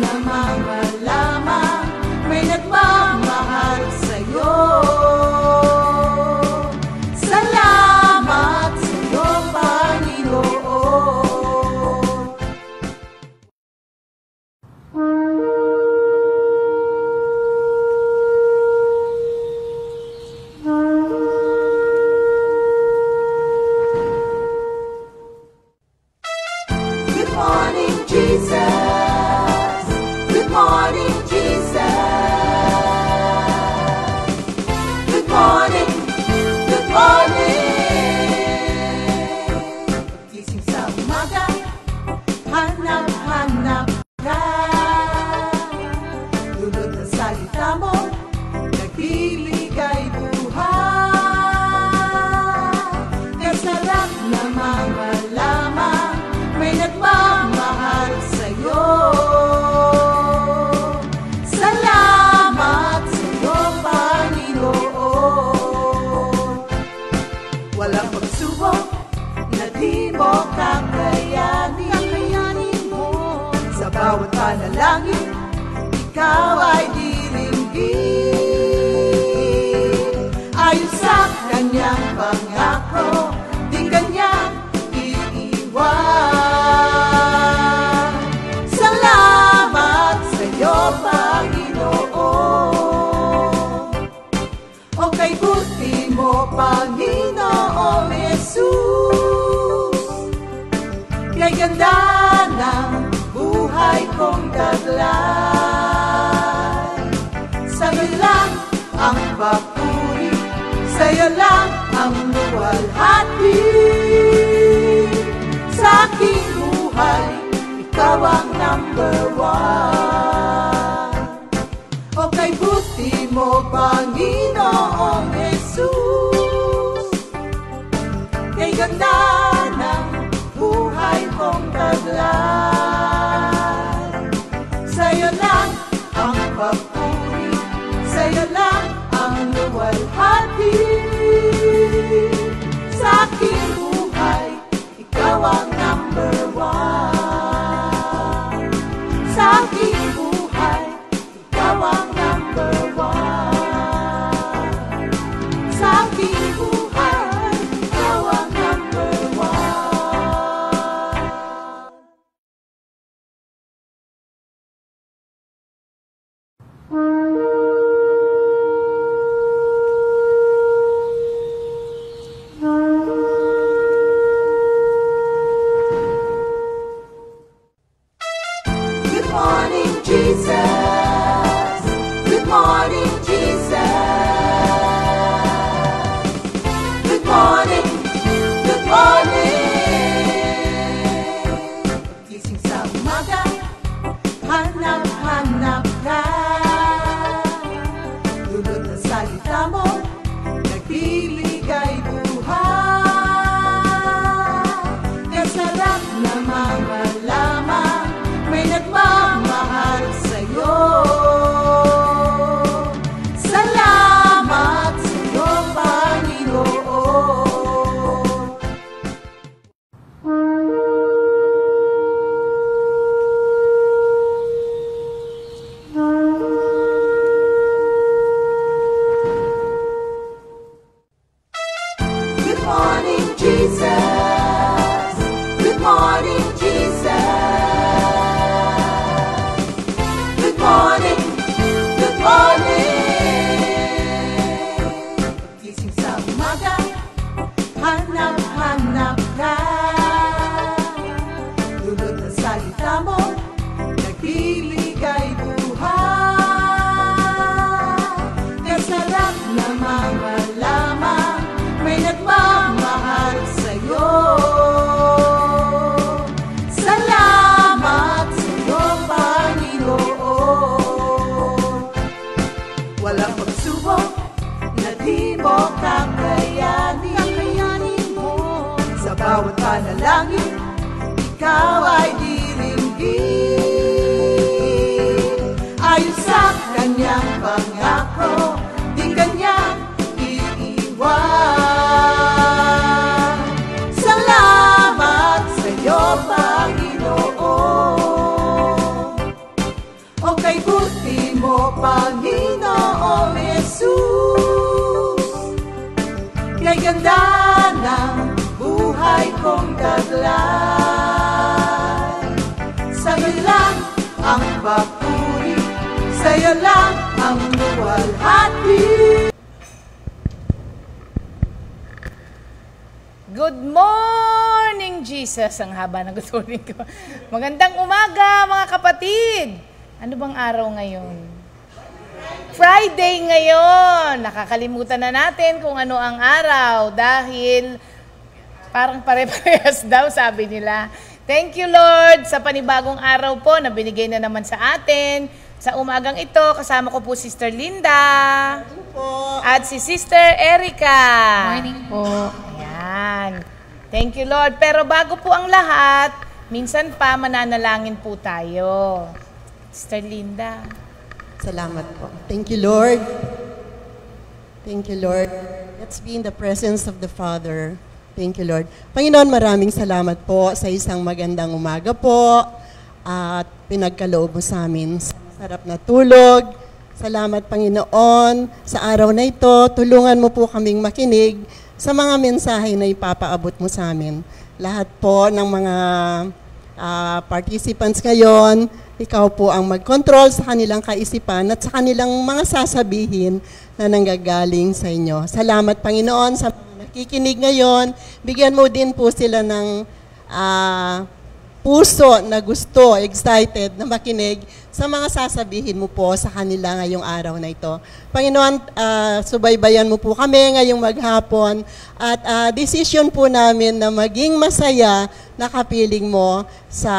namang malamang may nagmamahal sa'yo. Salamat sa'yo, Panginoon. Good morning, Jesus. Good morning, Jesus. Good morning, good morning. Gising sa umaga, hanap-hanap ka. Dulot ng salita mo, nagbibigay buhay. Kasarap namang malamang may nagmamahal sa'yo. Salamat sa'yo, Panginoon. Walang pagsubok na di mo kakayanin mo. Sa bawat panalangin, ikaw ay diringgin. Ayon sa kanyang pangako, di kanyang iiwan. Salamat sa'yo, Panginoon. O kay buti mo, Panginoong Jesus. Kay ganda ng buhay kong taglay. Sa'yo lang ang papuri, sa'yo lang ang luwalhati. Sa aking buhay, ikaw ang number one. O kay buti mo, Panginoong Jesus. Kay ganda ng buhay kong taglay. Sa'yo lang ang papuri, sa'yo lang ang luwalhati. Sa aking buhay, ikaw ang number one. Sa aking buhay, ikaw ang number one. Sa aking buhay, ikaw ang number one. Good morning, Jesus. Good morning, Jesus. Good morning, good morning. Gising sa umaga, hanap-hanap ka. Dulot ng salita mo, nagbibigay buhay. Kasarap namang malamang may nagmamahal sa'yo. Salamat sa'yo, Panginoon. Good morning, Jesus. Good morning, Jesus. Good morning, good morning. Gising sa umaga, hanap-hanap ka. Dulot ng salita mo, nagbibigay buhay. Kasarap namang malamang may nagmamahal sa'yo. Salamat sa'yo, Panginoon. Walang pagsubok na di mo kakayanin mo. Sa bawat panalangin, ikaw ay diringgin. Ayon sa kanyang pangako, di kanyang iiwan. Salamat sa'yo, Panginoon. O kay buti mo, Panginoong Jesus. Kay ganda ng buhay kong taglay. Sa'yo lang ang papuri, sa'yo lang ang luwalhati. Good morning, Jesus! Ang haba ng good morning ko. Magandang umaga, mga kapatid! Ano bang araw ngayon? Friday ngayon! Nakakalimutan na natin kung ano ang araw dahil parang pare-parehas daw, sabi nila. Thank you, Lord, sa panibagong araw po na binigay na naman sa atin. Sa umagang ito, kasama ko po Sister Linda at si Sister Erica. Morning po. Ayan. Thank you, Lord. Pero bago po ang lahat, minsan pa mananalangin po tayo. Sister Linda. Salamat po. Thank you, Lord. Thank you, Lord. Let's be in the presence of the Father. Thank you, Lord. Panginoon, maraming salamat po sa isang magandang umaga po at pinagkaloob mo sa amin sa sarap na tulog. Salamat, Panginoon, sa araw na ito. Tulungan mo po kaming makinig sa mga mensahe na ipapaabot mo sa amin. Lahat po ng mga participants ngayon, ikaw po ang mag-control sa kanilang kaisipan at sa kanilang mga sasabihin na nanggagaling sa inyo. Salamat, Panginoon, sa mga nakikinig ngayon. Bigyan mo din po sila ng puso na gusto, excited na makinig sa mga sasabihin mo po sa kanila ngayong araw na ito. Panginoon, subaybayan mo po kami ngayong maghapon at decision po namin na maging masaya na kapiling mo sa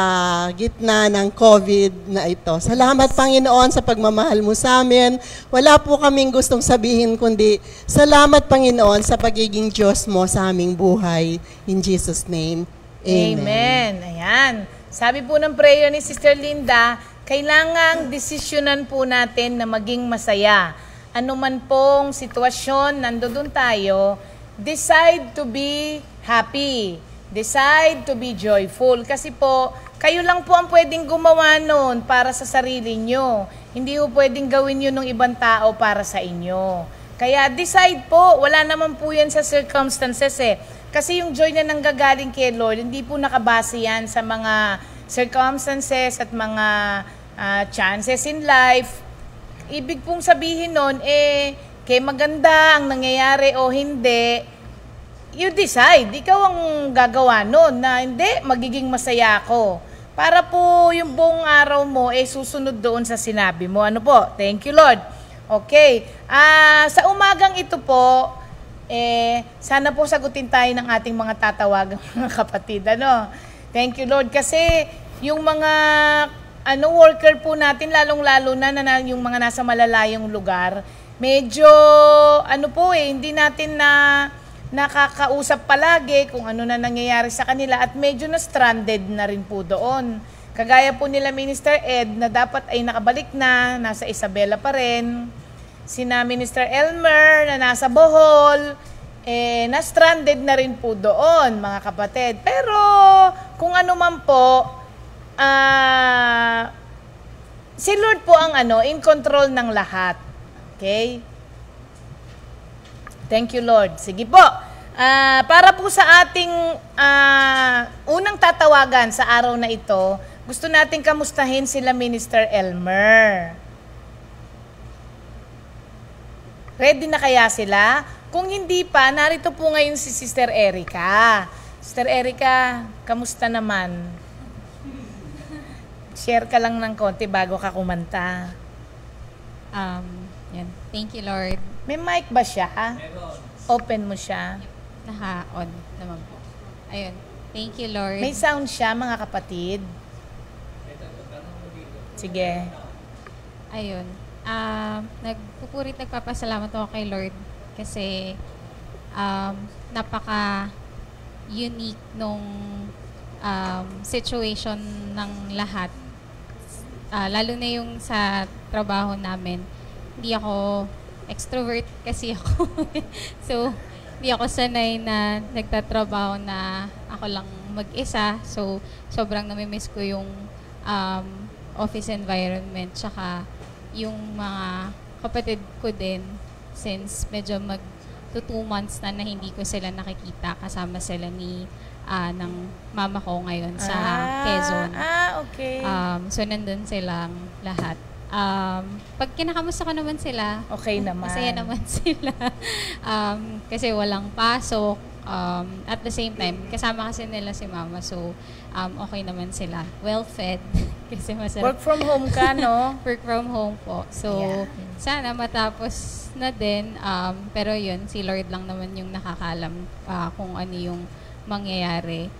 gitna ng COVID na ito. Salamat, Panginoon, sa pagmamahal mo sa amin. Wala po kaming gustong sabihin kundi salamat, Panginoon, sa pagiging Diyos mo sa aming buhay. In Jesus' name, Amen. Amen. Ayan. Sabi po ng prayer ni Sister Linda, kailangang desisyonan po natin na maging masaya. Ano man pong sitwasyon, nandoon tayo, decide to be happy. Decide to be joyful. Kasi po, kayo lang po ang pwedeng gumawa nun para sa sarili nyo. Hindi po pwedeng gawin yun ng ibang tao para sa inyo. Kaya decide po, wala naman po yan sa circumstances eh. Kasi yung joy na nanggagaling kay Lord, hindi po nakabase yan sa mga circumstances at mga chances in life. Ibig pong sabihin nun, kay maganda ang nangyayari o hindi, you decide. Ikaw ang gagawa nun na hindi, magiging masaya ako. Para po yung buong araw mo, susunod doon sa sinabi mo. Ano po? Thank you, Lord. Okay. Sa umagang ito po, sana po sagutin tayo ng ating mga tatawagang mga kapatid. Ano? Thank you, Lord. Kasi yung mga worker po natin, lalong-lalo na yung mga nasa malalayong lugar, medyo, hindi natin nakakausap palagi kung ano na nangyayari sa kanila at medyo na stranded na rin po doon. Kagaya po nila Minister Ed na dapat ay nakabalik na, nasa Isabela pa rin. Sina Minister Elmer na nasa Bohol, na-stranded na rin po doon, mga kapatid. Pero kung ano man po, si Lord po ang in control ng lahat. Okay? Thank you, Lord. Sige po. Para po sa ating unang tatawagan sa araw na ito, gusto natin kamustahin sila Minister Elmer. Ready na kaya sila? Kung hindi pa, narito po ngayon si Sister Erica. Sister Erica, kamusta naman? Share ka lang ng konti bago ka kumanta. Yan. Thank you, Lord. May mic ba siya? Open mo siya. Naka-on naman po. Ayun. Thank you, Lord. May sound siya, mga kapatid. Sige. Ayun. Nagpapasalamat ako kay Lord kasi napaka-unique nung situation ng lahat. Lalo na yung sa trabaho namin. Hindi ako extrovert kasi ako. So, hindi ako sanay na nagtatrabaho na ako lang mag-isa. So, sobrang namimiss ko yung office environment, tsaka yung mga kapatid ko din, since medyo mag 2 months na hindi ko sila nakikita, kasama sila ng mama ko ngayon sa Quezon. Okay. So, nandun silang lahat. Pag kinakamusta ko naman sila, Okay naman. masaya naman sila. Kasi walang pasok. At the same time, kasama kasi nila si mama. So, okay naman sila. Well-fed. Kasi masarap. Work from home ka, no? Work from home po. So, Yeah. sana matapos na din. Pero yun, si Lord lang naman yung nakakalam kung ano yung mangyayari.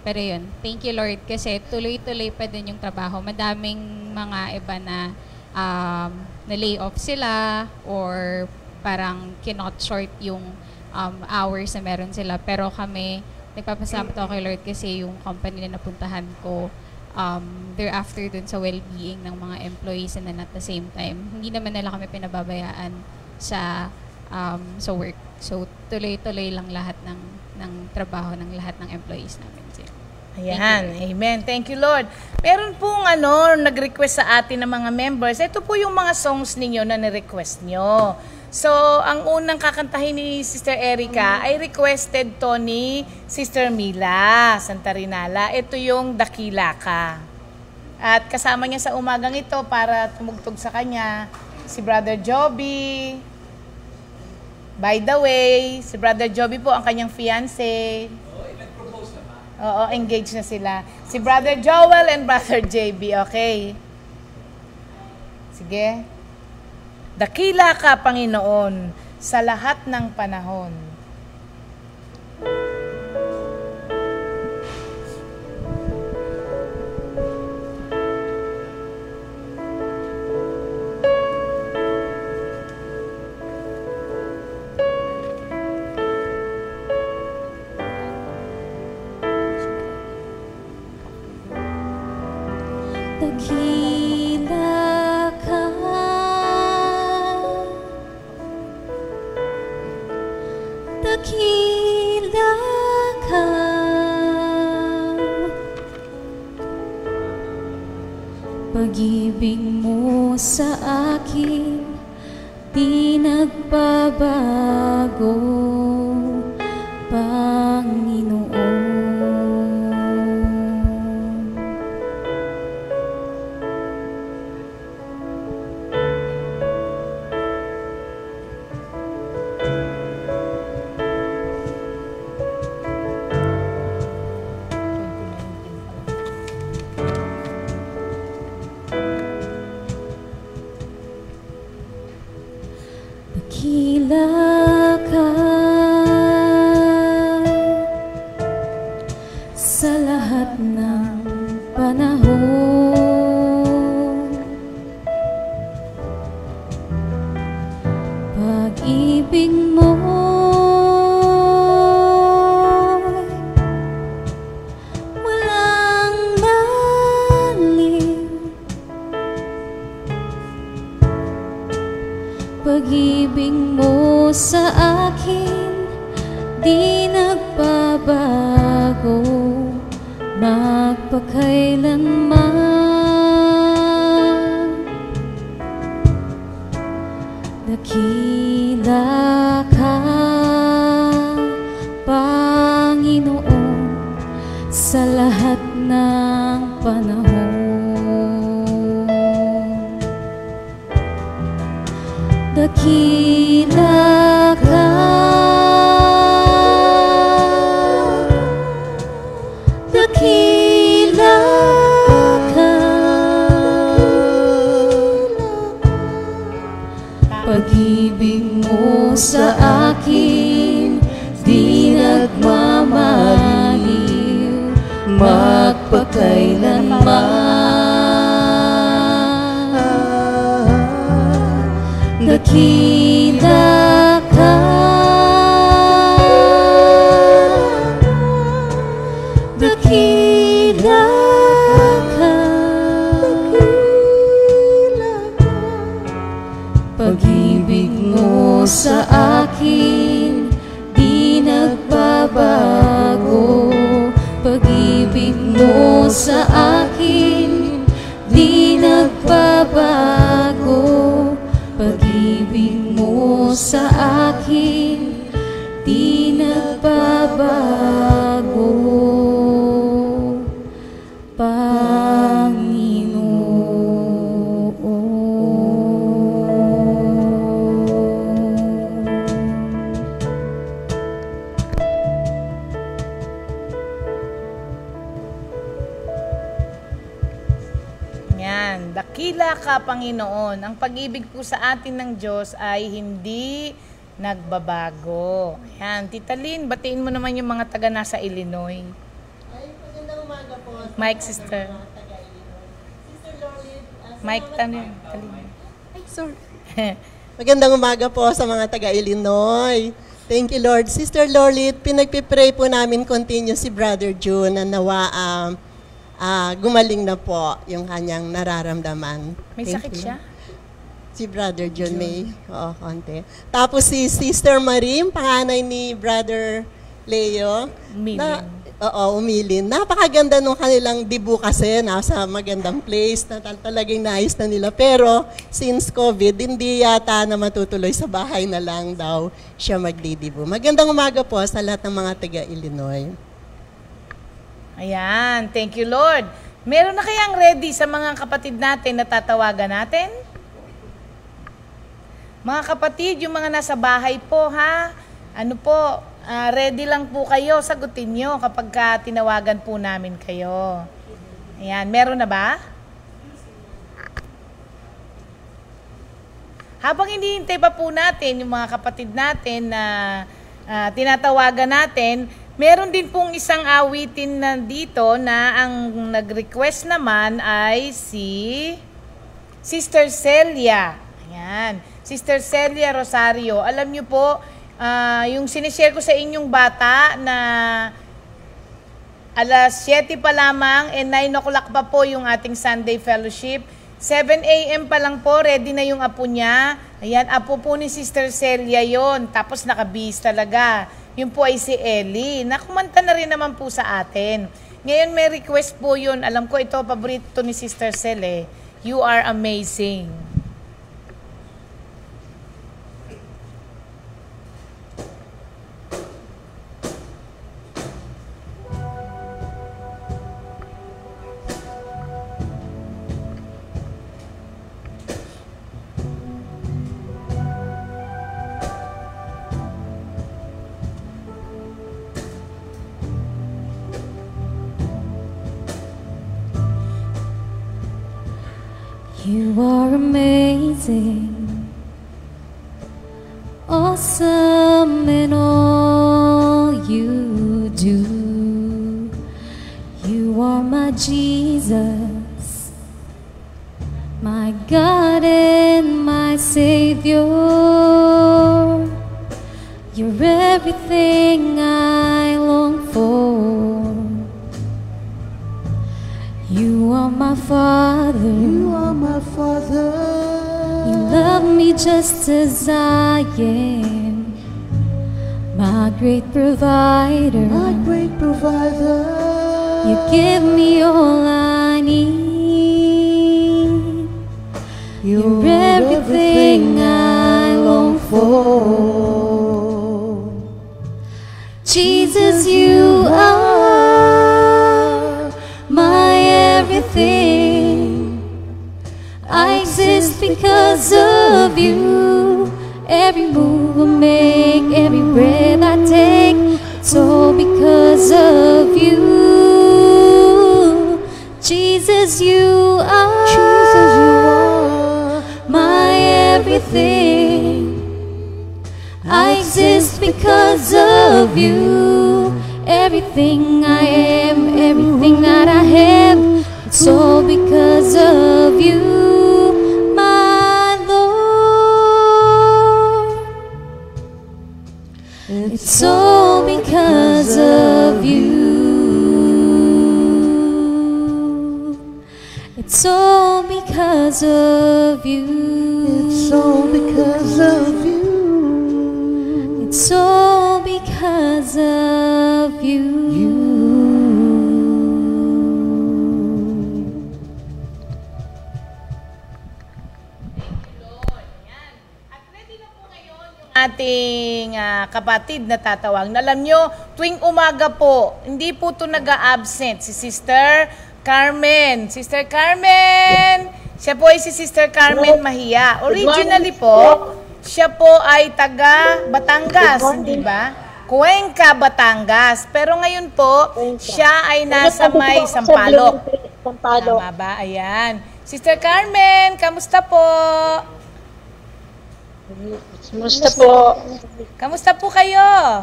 Pero yun, thank you Lord kasi tuloy-tuloy pa din yung trabaho. Madaming mga iba na na-lay off sila or parang kinot short yung hours na meron sila. Pero kami, nagpapasalamat ako kay Lord kasi yung company na napuntahan ko, they're after dun sa well-being ng mga employees and then at the same time, hindi naman nila kami pinababayaan sa work. So, tuloy-tuloy lang lahat ng trabaho ng lahat ng employees namin. Ayan, amen. Thank you, Lord. Meron pong nag-request sa atin ng mga members. Ito po yung mga songs ninyo na ni-request nyo. So, ang unang kakantahin ni Sister Erica ay requested to ni Sister Mila Santarinala. Ito yung Dakila Ka. At kasama niya sa umagang ito para tumugtog sa kanya si Brother Joby. By the way, si Brother Joby po ang kanyang fiancé. Oo, engaged na sila. Si Brother Joel and Brother JB, okay? Sige. Dakila ka, Panginoon, sa lahat ng panahon. Dakila ka, dakila ka, pag-ibig mo sa akin di nagbabago, Panginoon. Dakila ka sa lahat ng panahon, pag-ibig mo walang balik, pag-ibig mo sa akin di nagbabago, magpakailanman. Dakila ka, Panginoon, sa lahat ng panahon. Dakila ka, dakila ka, pag-ibig mo sa akin di nagmamaliw, magpakailanman. Dakila ka, dakila ka, pag-ibig mo sa akin di nagbabago, pag-ibig mo sa akin nagbabago. Pag-ibig mo sa akin, di nagbabago. Yan, dakila ka, Panginoon. Ang pag-ibig po sa atin ng Diyos ay hindi nagbabago. Yan, Tita Lynn, batiin mo naman yung mga taga nasa Illinois. Ay, magandang umaga po. Mike, sister. Sister Lolit. Mike, tanong. Ay, sorry. Magandang umaga po sa mga taga-Illinois. Thank you, Lord. Sister Lolit, pinagpipray po namin continue si Brother June na nawa gumaling na po yung kanyang nararamdaman. May Thank sakit you, siya? Si Brother June may, konti. Tapos si Sister Marim, panganay ni Brother Leo. Umilin. Umilin. Napakaganda nung kanilang dibu kasi, nasa magandang place, na talagang naayos na nila. Pero, since COVID, hindi yata na matutuloy sa bahay na lang daw siya magdidibu. Magandang umaga po sa lahat ng mga taga-Illinois. Ayan, thank you, Lord. Meron na kayang ready sa mga kapatid natin na tatawagan natin? Mga kapatid, yung mga nasa bahay po, ha? Ano po, ready lang po kayo, sagutin nyo kapag tinawagan po namin kayo. Ayan, meron na ba? Habang hinihintay pa po natin yung mga kapatid natin na tinatawagan natin, meron din pong isang awitin na dito na ang nag-request naman ay si Sister Celia. Ayan, Sister Celia Rosario. Alam niyo po, yung sinishare ko sa inyong bata na alas 7 pa lamang and 9 o'clock pa po yung ating Sunday Fellowship. 7 a.m. pa lang po, ready na yung apo niya. Ayan, apo po ni Sister Celia yon. Tapos nakabihis talaga. Yun po ay si Ellie. Nakumanta na rin naman po sa atin. Ngayon may request po yun. Alam ko ito, paborito ni Sister Cele. You are amazing. You are amazing, awesome in all you do. You are my Jesus, my God and my Savior. You're everything I long for. You are my Father. You are my Father. You love me just as I am, my great provider. My great provider. You give me all I need. You're everything I long for. Jesus, you are my everything. I exist because of you. Every move I make, every breath I take, it's all because of you. Jesus, you are my everything. I exist because of you. Everything I am, everything that I have, it's all because of you, my Lord. It's all because of you. It's all because of you. It's all because of you. It's all because of you. ating kapatid na tatawag. Alam nyo, tuwing umaga po, hindi po ito nag-a-absent si Sister Carmen. Sister Carmen! Siya po ay si Sister Carmen Mahia. Originally po, siya po ay taga Batangas, hindi ba? Cuenca, Batangas. Pero ngayon po, siya ay nasa may Sampaloc. Tama ba? Ayan. Sister Carmen, kamusta po? Kamusta po? Kamusta po kayo?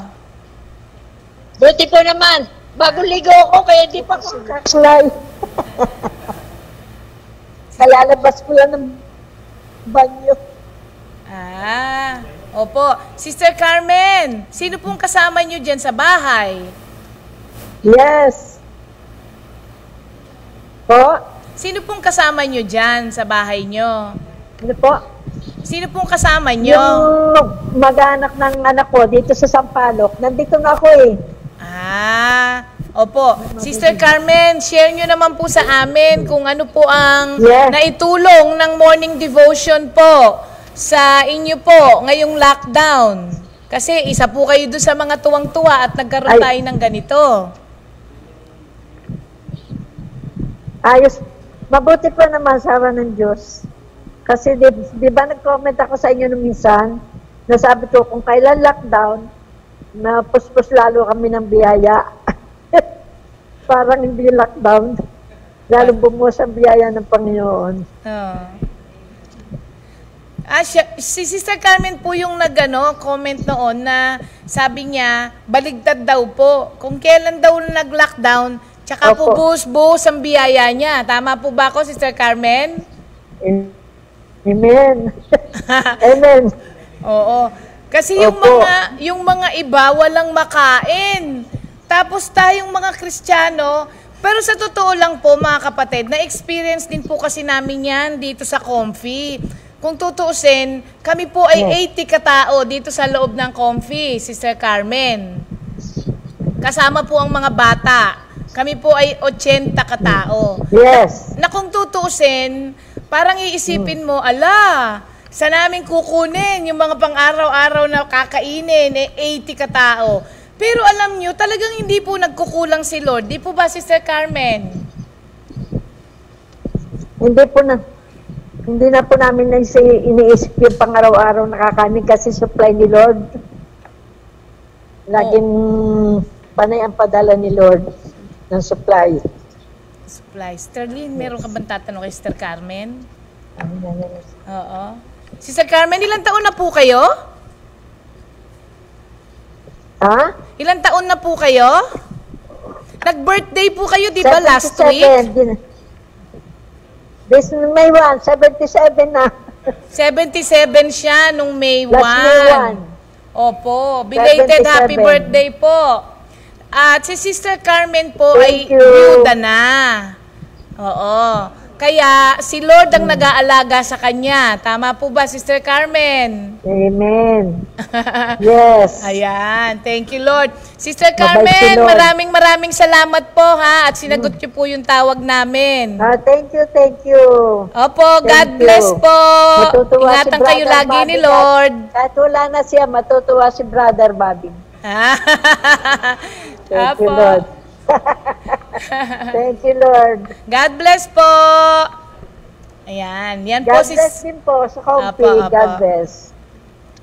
Buti po naman. Bagong ligo ako, kaya di pa ako kaklay. Kalalabas ko lang ng banyo. Opo. Sister Carmen, sino pong kasama nyo dyan sa bahay? Yes. Po? Sino pong kasama nyo dyan sa bahay nyo? Ano po? Sino pong kasama nyo? Yung mag-anak ng anak ko dito sa Sampaloc. Nandito na ako eh. Opo. Sister Carmen, share nyo naman po sa amin kung ano po ang Yes. naitulong ng morning devotion po sa inyo po ngayong lockdown. Kasi isa po kayo doon sa mga tuwang-tuwa at nagkaroon tayo ng ganito. Ayos. Mabuti pa naman sa awa ng Diyos. Kasi di ba nag-comment ako sa inyo nung minsan, nasabi ko kung kailan lockdown, na puspos lalo kami ng biyaya. Parang hindi lockdown. Lalo bumuhos ang biyaya ng Panginoon. Si Sister Carmen po yung comment noon na sabi niya, baligtad daw po. Kung kailan daw nag-lockdown, tsaka po buhos-buhos ang biyaya niya. Tama po ba ako, Sister Carmen? Amen. Amen. Oo. Kasi yung mga iba walang makain. Tapos tayong mga Kristiyano, pero sa totoo lang po mga kapatid, na-experience din po kasi namin yan dito sa Comfy. Kung tutuusin, kami po ay 80 katao dito sa loob ng Comfy, Sister Carmen. Kasama po ang mga bata. Kami po ay 80 katao. Yes. Na kung tutuusin, parang iisipin mo, sa namin kukunin yung mga pang-araw-araw na kakainin, 80 katao. Pero alam nyo, talagang hindi po nagkukulang si Lord. Di po ba, Sister Carmen? Hindi na po namin iniisip yung pang-araw-araw na kakanin kasi supply ni Lord. Laging panay ang padala ni Lord ng supply. Supply. Sterling, meron ka bang tatanong kay Sister Carmen? Oo. Sister Carmen, ilang taon na po kayo? Ha? Ilang taon na po kayo? Nag-birthday po kayo, di ba, last week? This May 1, 77 na. 77 siya nung May 1. Last May 1. Opo. Belated 77. happy birthday po. At si Sister Carmen po Thank ay you. byuda na. Oo. Kaya si Lord ang nag-aalaga sa kanya. Tama po ba, Sister Carmen? Amen. Yes. Ayan. Thank you, Lord. Sister Mabait si Carmen, Lord. maraming salamat po ha. At sinagot niyo po yung tawag namin. Thank you, thank you. Opo, God Thank you. bless po. Matutuwa si Ingatan kayo Brother lagi ni Bobby. Lord. Kahit wala na siya, matutuwa si Brother Bobby. Thank you, Apo. Lord. Thank you, Lord. God bless po. Ayan. Yan po God si bless din po sa Comfy. Apo. God bless.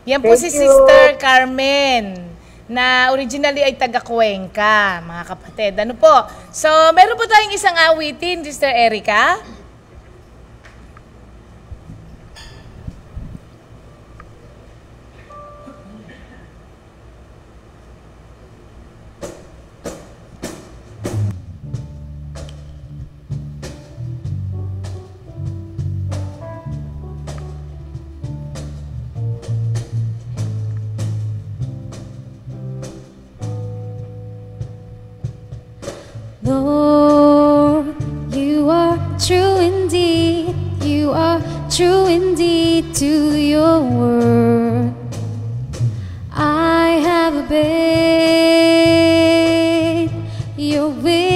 Yan po si Thank you. Sister Carmen na originally ay taga Cuenca, mga kapatid. Ano po? So, meron po tayong isang awitin, Sister Erica. Lord, you are true indeed. You are true indeed to your word. I have obeyed your will.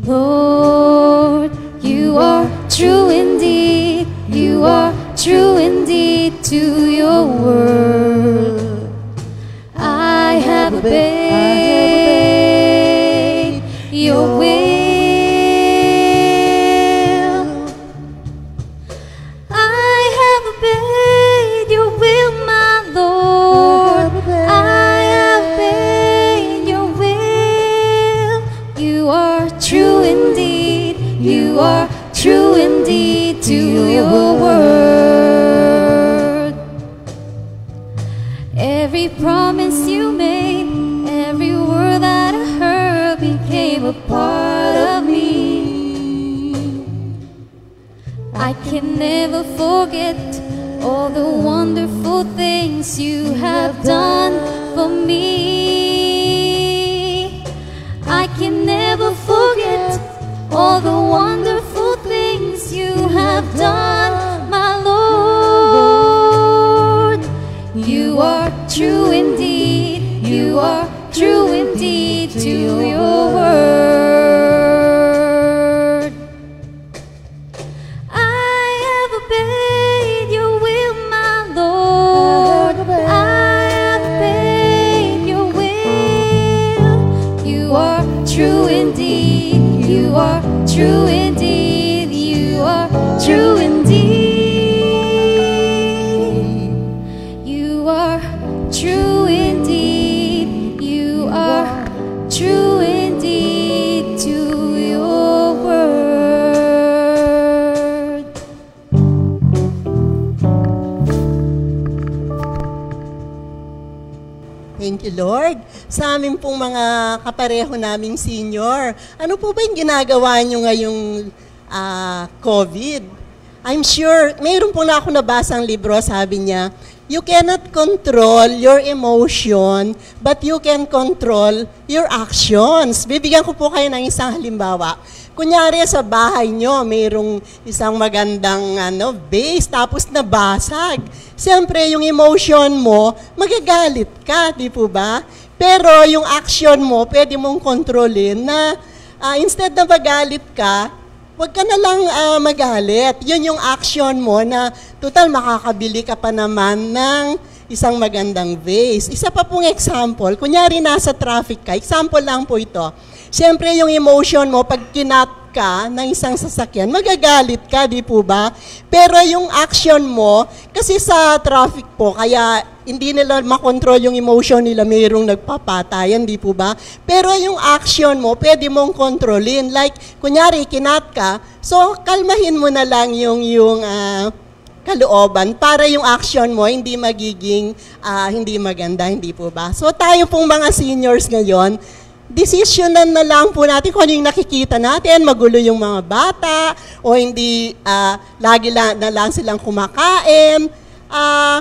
Lord, you are true indeed. You are indeed to your word. I have obeyed your will. I have obeyed your will, my Lord. I have obeyed your will. You are true indeed. You are true indeed to your word. Every promise you made, every word that I heard became a part of me. I can never forget all the wonderful things you have done for me. I can never forget all the wonderful things you have done, my Lord. You are true indeed. You are true indeed to your word. I have obeyed your will, my Lord. I have obeyed your will. You are true indeed. You are true indeed. You are true indeed. You are true indeed. You are true indeed to your word. Thank you, Lord. Sa amin pong mga kapareho naming senior, ano po ba yung ginagawa nyo ngayong COVID? I'm sure, mayroon po na ako nabasang libro, sabi niya, you cannot control your emotion, but you can control your actions. Bibigyan ko po kayo ng isang halimbawa. Kunyari sa bahay nyo, mayroong isang magandang vase, tapos nabasag. Siyempre, yung emotion mo, magagalit ka, di po ba? Pero yung action mo, pwede mong kontrolin na instead na magalit ka, huwag ka na lang magalit. Yun yung action mo na total makakabili ka pa naman ng isang magandang vase. Isa pa pong example, kunyari nasa traffic ka, example lang po ito. Siyempre yung emotion mo, pag kinat ka ng isang sasakyan, magagalit ka, di po ba? Pero yung action mo, kasi sa traffic po, kaya hindi nila makontrol yung emotion nila, mayroong nagpapatayan, di po ba? Pero yung action mo, pwede mong kontrolin. Like, kunyari, kinat ka, so kalmahin mo na lang yung kalooban para yung action mo hindi magiging hindi maganda, hindi po ba? So tayo pong mga seniors ngayon, desisyonan na lang po natin kung ano yung nakikita natin, magulo yung mga bata, o hindi lagi na lang silang kumakain.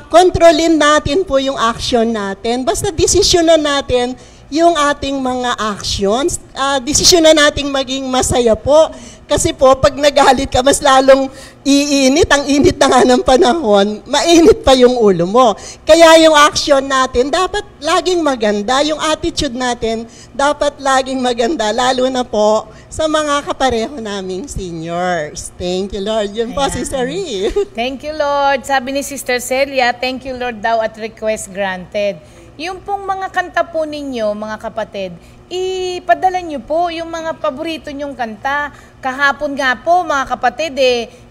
Kontrolin natin po yung action natin. Basta desisyonan natin yung ating mga actions. Desisyonan nating maging masaya po. Kasi po, pag nagalit ka, mas lalong iinit. Ang init na nga ng panahon, mainit pa yung ulo mo. Kaya yung action natin, dapat laging maganda. Yung attitude natin, dapat laging maganda. Lalo na po sa mga kapareho naming seniors. Thank you, Lord. Yun po, Sister Ree. Thank you, Lord. Sabi ni Sister Celia, thank you, Lord, daw at request granted. Yung pong mga kanta po ninyo, mga kapatid, ipadala nyo po yung mga paborito nyong kanta. Kahapon nga po, mga kapatid,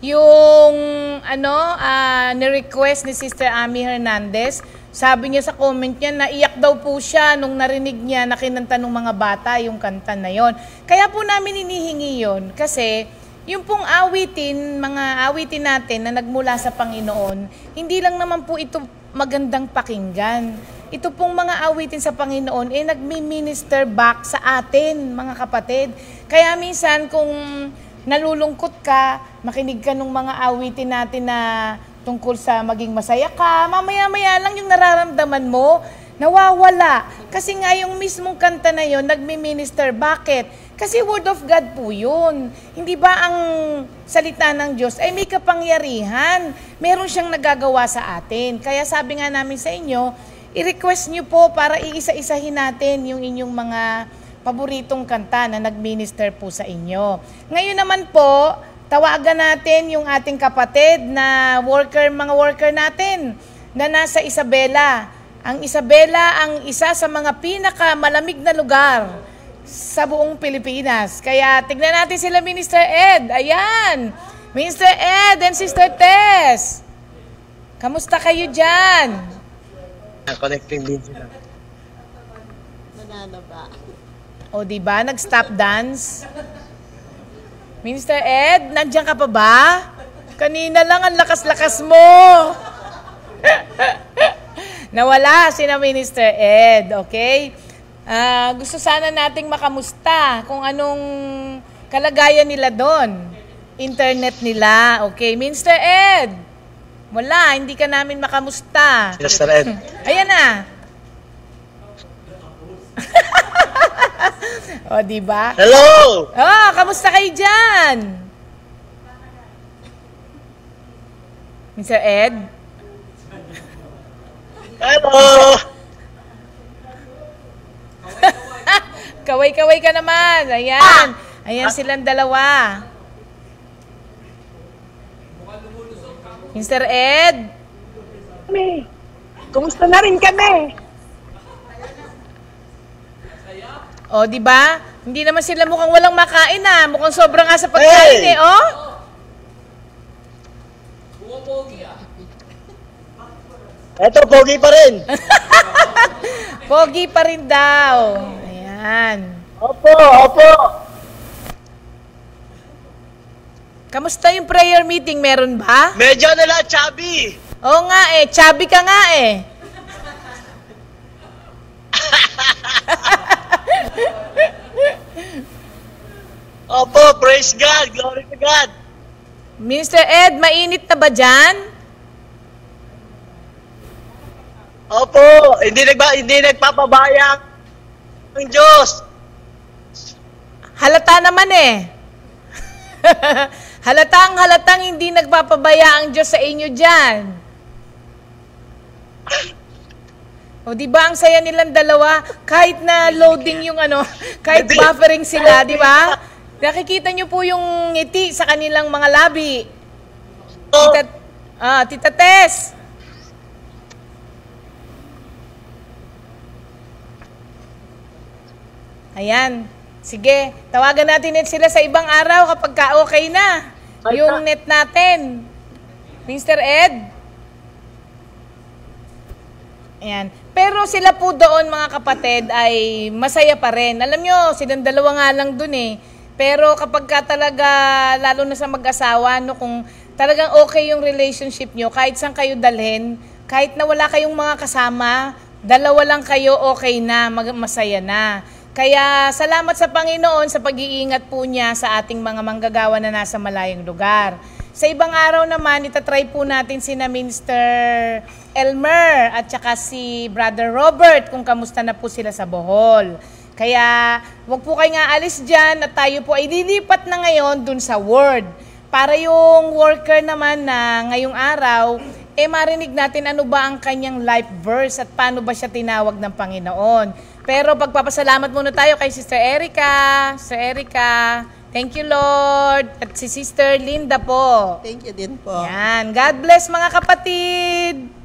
yung ni-request ni Sister Amy Hernandez, sabi niya sa comment niya, naiyak daw po siya nung narinig niya na kinanta ng mga bata yung kanta na yon. Kaya po namin inihingi yon kasi yung pong awitin, mga awitin natin na nagmula sa Panginoon, hindi lang naman po ito magandang pakinggan. Ito pong mga awitin sa Panginoon, nagmi-minister back sa atin, mga kapatid. Kaya minsan kung nalulungkot ka, makinig ka ng mga awitin natin na tungkol sa maging masaya ka, mamaya-maya lang yung nararamdaman mo, nawawala. Kasi nga yung mismong kanta na yon nagmi-minister. Bakit? Kasi word of God po yun. Hindi ba ang salita ng Diyos ay may kapangyarihan? Meron siyang nagagawa sa atin. Kaya sabi nga namin sa inyo, i-request nyo po para iisa-isahin natin yung inyong mga paboritong kanta na nag-minister po sa inyo. Ngayon naman po, tawagan natin yung ating kapatid na mga worker natin na nasa Isabela. Ang Isabela ang isa sa mga pinakamalamig na lugar sa buong Pilipinas. Kaya tignan natin sila, Minister Ed. Ayan. Minister Ed and Sister Tess. Kamusta kayo dyan? Connecting din sila. Nananaba. O diba, nag-stop dance? Minister Ed, nandiyan ka pa ba? Kanina lang ang lakas-lakas mo. Nawala si na Minister Ed, okay? Gusto sana nating makamusta kung anong kalagayan nila doon. Internet nila, okay? Minister Ed, wala, hindi ka namin makamusta. Minister Ed. Ayan na. O, diba? Hello! Oh, kamusta kayo dyan? Mr. Ed? Hello! Kaway-kaway ka naman. Ayan. Ayan silang dalawa. Mr. Ed? Kami. Kumusta na rin kami? O, di ba? Hindi naman sila mukhang walang makain Mukhang sobrang nga sa pagkain Hey! oh. Eto, pogi pa rin. Pogi pa rin daw. Ayan. Opo, opo. Kamusta yung prayer meeting? Meron ba? Medyo nila, chubby. Oo nga chubby ka nga Opo, praise God, glory to God. Mr. Ed, mainit na ba dyan? Opo, hindi nagpapabaya ang Diyos. Halata naman halatang hindi nagpapabaya ang Diyos sa inyo dyan. O, di ba ang saya nilang dalawa? Kahit na loading yung kahit buffering sila, di ba? Nakikita nyo po yung ngiti sa kanilang mga labi. Tita Tess. Ayan. Sige, tawagan natin sila sa ibang araw kapag ka-okay na yung net natin. Mr. Ed? Ayan. Pero sila po doon, mga kapatid, ay masaya pa rin. Alam nyo, silang dalawa nga lang doon Pero kapag ka talaga, lalo na sa mag-asawa, kung talagang okay yung relationship nyo, kahit saan kayo dalhin, kahit na wala kayong mga kasama, dalawa lang kayo, okay na, masaya na. Kaya salamat sa Panginoon sa pag-iingat po niya sa ating mga manggagawa na nasa malayong lugar. Sa ibang araw naman, itatry po natin sina Minister Elmer at saka si Brother Robert kung kamusta na po sila sa Bohol. Kaya wag po kayong aalis dyan at tayo po ay lilipat na ngayon dun sa Word. Para yung worker naman na ngayong araw, marinig natin ano ba ang kanyang life verse at paano ba siya tinawag ng Panginoon. Pero pagpapasalamat muna tayo kay Sister Erica. Sister Erica, thank you Lord. At si Sister Linda po. Thank you din po. Yan. God bless mga kapatid.